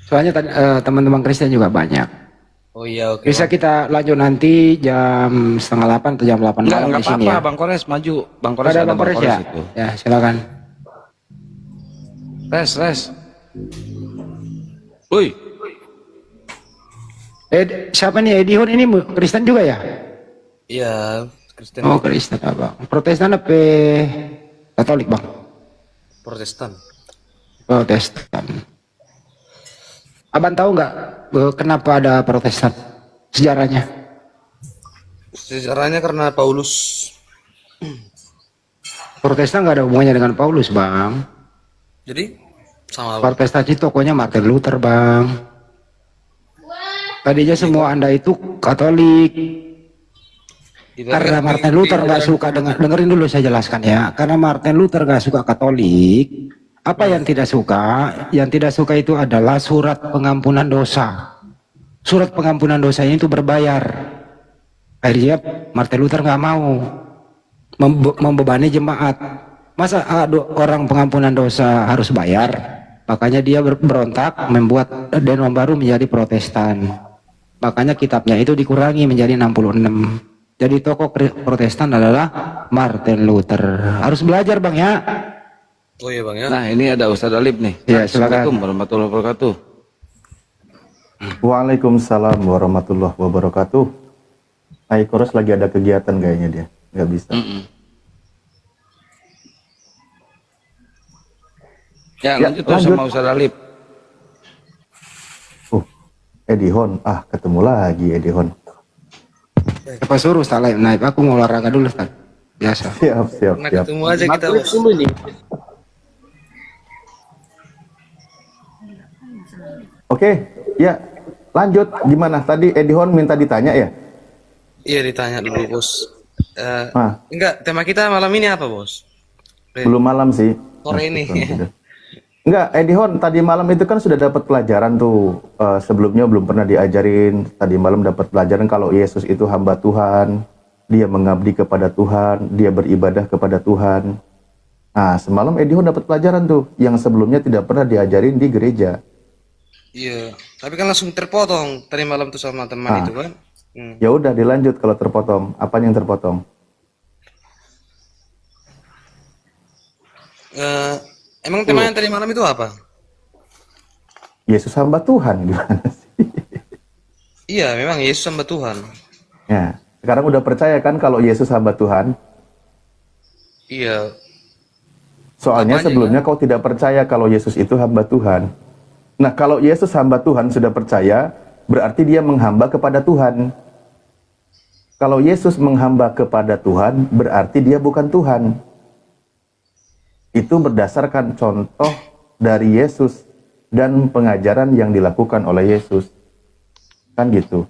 Soalnya teman-teman Kristen juga banyak. Oh iya oke. Bisa kita lanjut nanti jam 7:30 atau jam 8 malam di sini ya. Bang Kores maju. Bang Kores Ada ada Bang Kores ya? itu. Ya silakan. Res. Woi. Siapa nih Edihon ini Kristen juga ya? Iya Kristen. Oh Kristen abang. Protestan apa Katolik bang? Protestan. Protestan. Abang tahu nggak kenapa ada Protestan? Sejarahnya? Sejarahnya karena Paulus. Protestan nggak ada hubungannya dengan Paulus bang. Jadi sama apa? Protestan itu tokonya Martin Luther bang. Tadinya semua Anda itu Katolik. Karena Martin Luther nggak suka dengerin dulu saya jelaskan ya. Karena Martin Luther nggak suka Katolik. Apa yang tidak suka? Yang tidak suka itu adalah surat pengampunan dosa. Surat pengampunan dosa ini itu berbayar. Akhirnya Martin Luther nggak mau membebani jemaat. Masa orang pengampunan dosa harus bayar? Makanya dia berontak membuat Denham baru menjadi Protestan. Makanya kitabnya itu dikurangi menjadi 66. Jadi tokoh Protestan adalah Martin Luther. Harus belajar bang ya. Oh iya bang ya. Nah ini ada Ustadz Alip nih. Ya silakan. Assalamualaikum warahmatullahi wabarakatuh. Waalaikumsalam warahmatullahi wabarakatuh. Koros lagi ada kegiatan kayaknya dia, nggak bisa. Ya lanjut tuh sama Ustadz Alip. Edihon, ketemu lagi Edihon. Apa suruh Ustaz naik? Aku mau olahraga dulu Ustaz. Biasa. Siap. Nah, ketemu aja kita bos. Oke, ya lanjut gimana? Tadi Edihon minta ditanya ya? Iya ditanya dulu bos. Enggak, tema kita malam ini apa bos? Belum malam sih. Sore ini. Enggak, Edihon tadi malam itu kan sudah dapat pelajaran tuh. Sebelumnya belum pernah diajarin. Tadi malam dapat pelajaran kalau Yesus itu hamba Tuhan. Dia mengabdi kepada Tuhan. Dia beribadah kepada Tuhan. Nah, semalam Edihon dapat pelajaran tuh. Yang sebelumnya tidak pernah diajarin di gereja. Iya, tapi kan langsung terpotong tadi malam tuh sama teman itu kan. Ya udah dilanjut kalau terpotong. Apa yang terpotong? Emang temanya tadi malam itu apa? Yesus hamba Tuhan gimana sih? Iya, memang Yesus hamba Tuhan. Ya, sekarang udah percaya kan kalau Yesus hamba Tuhan? Iya. Soalnya sebelumnya kau tidak percaya kalau Yesus itu hamba Tuhan. Nah, kalau Yesus hamba Tuhan sudah percaya, berarti dia menghamba kepada Tuhan. Kalau Yesus menghamba kepada Tuhan, berarti dia bukan Tuhan. Itu berdasarkan contoh dari Yesus dan pengajaran yang dilakukan oleh Yesus. Kan gitu.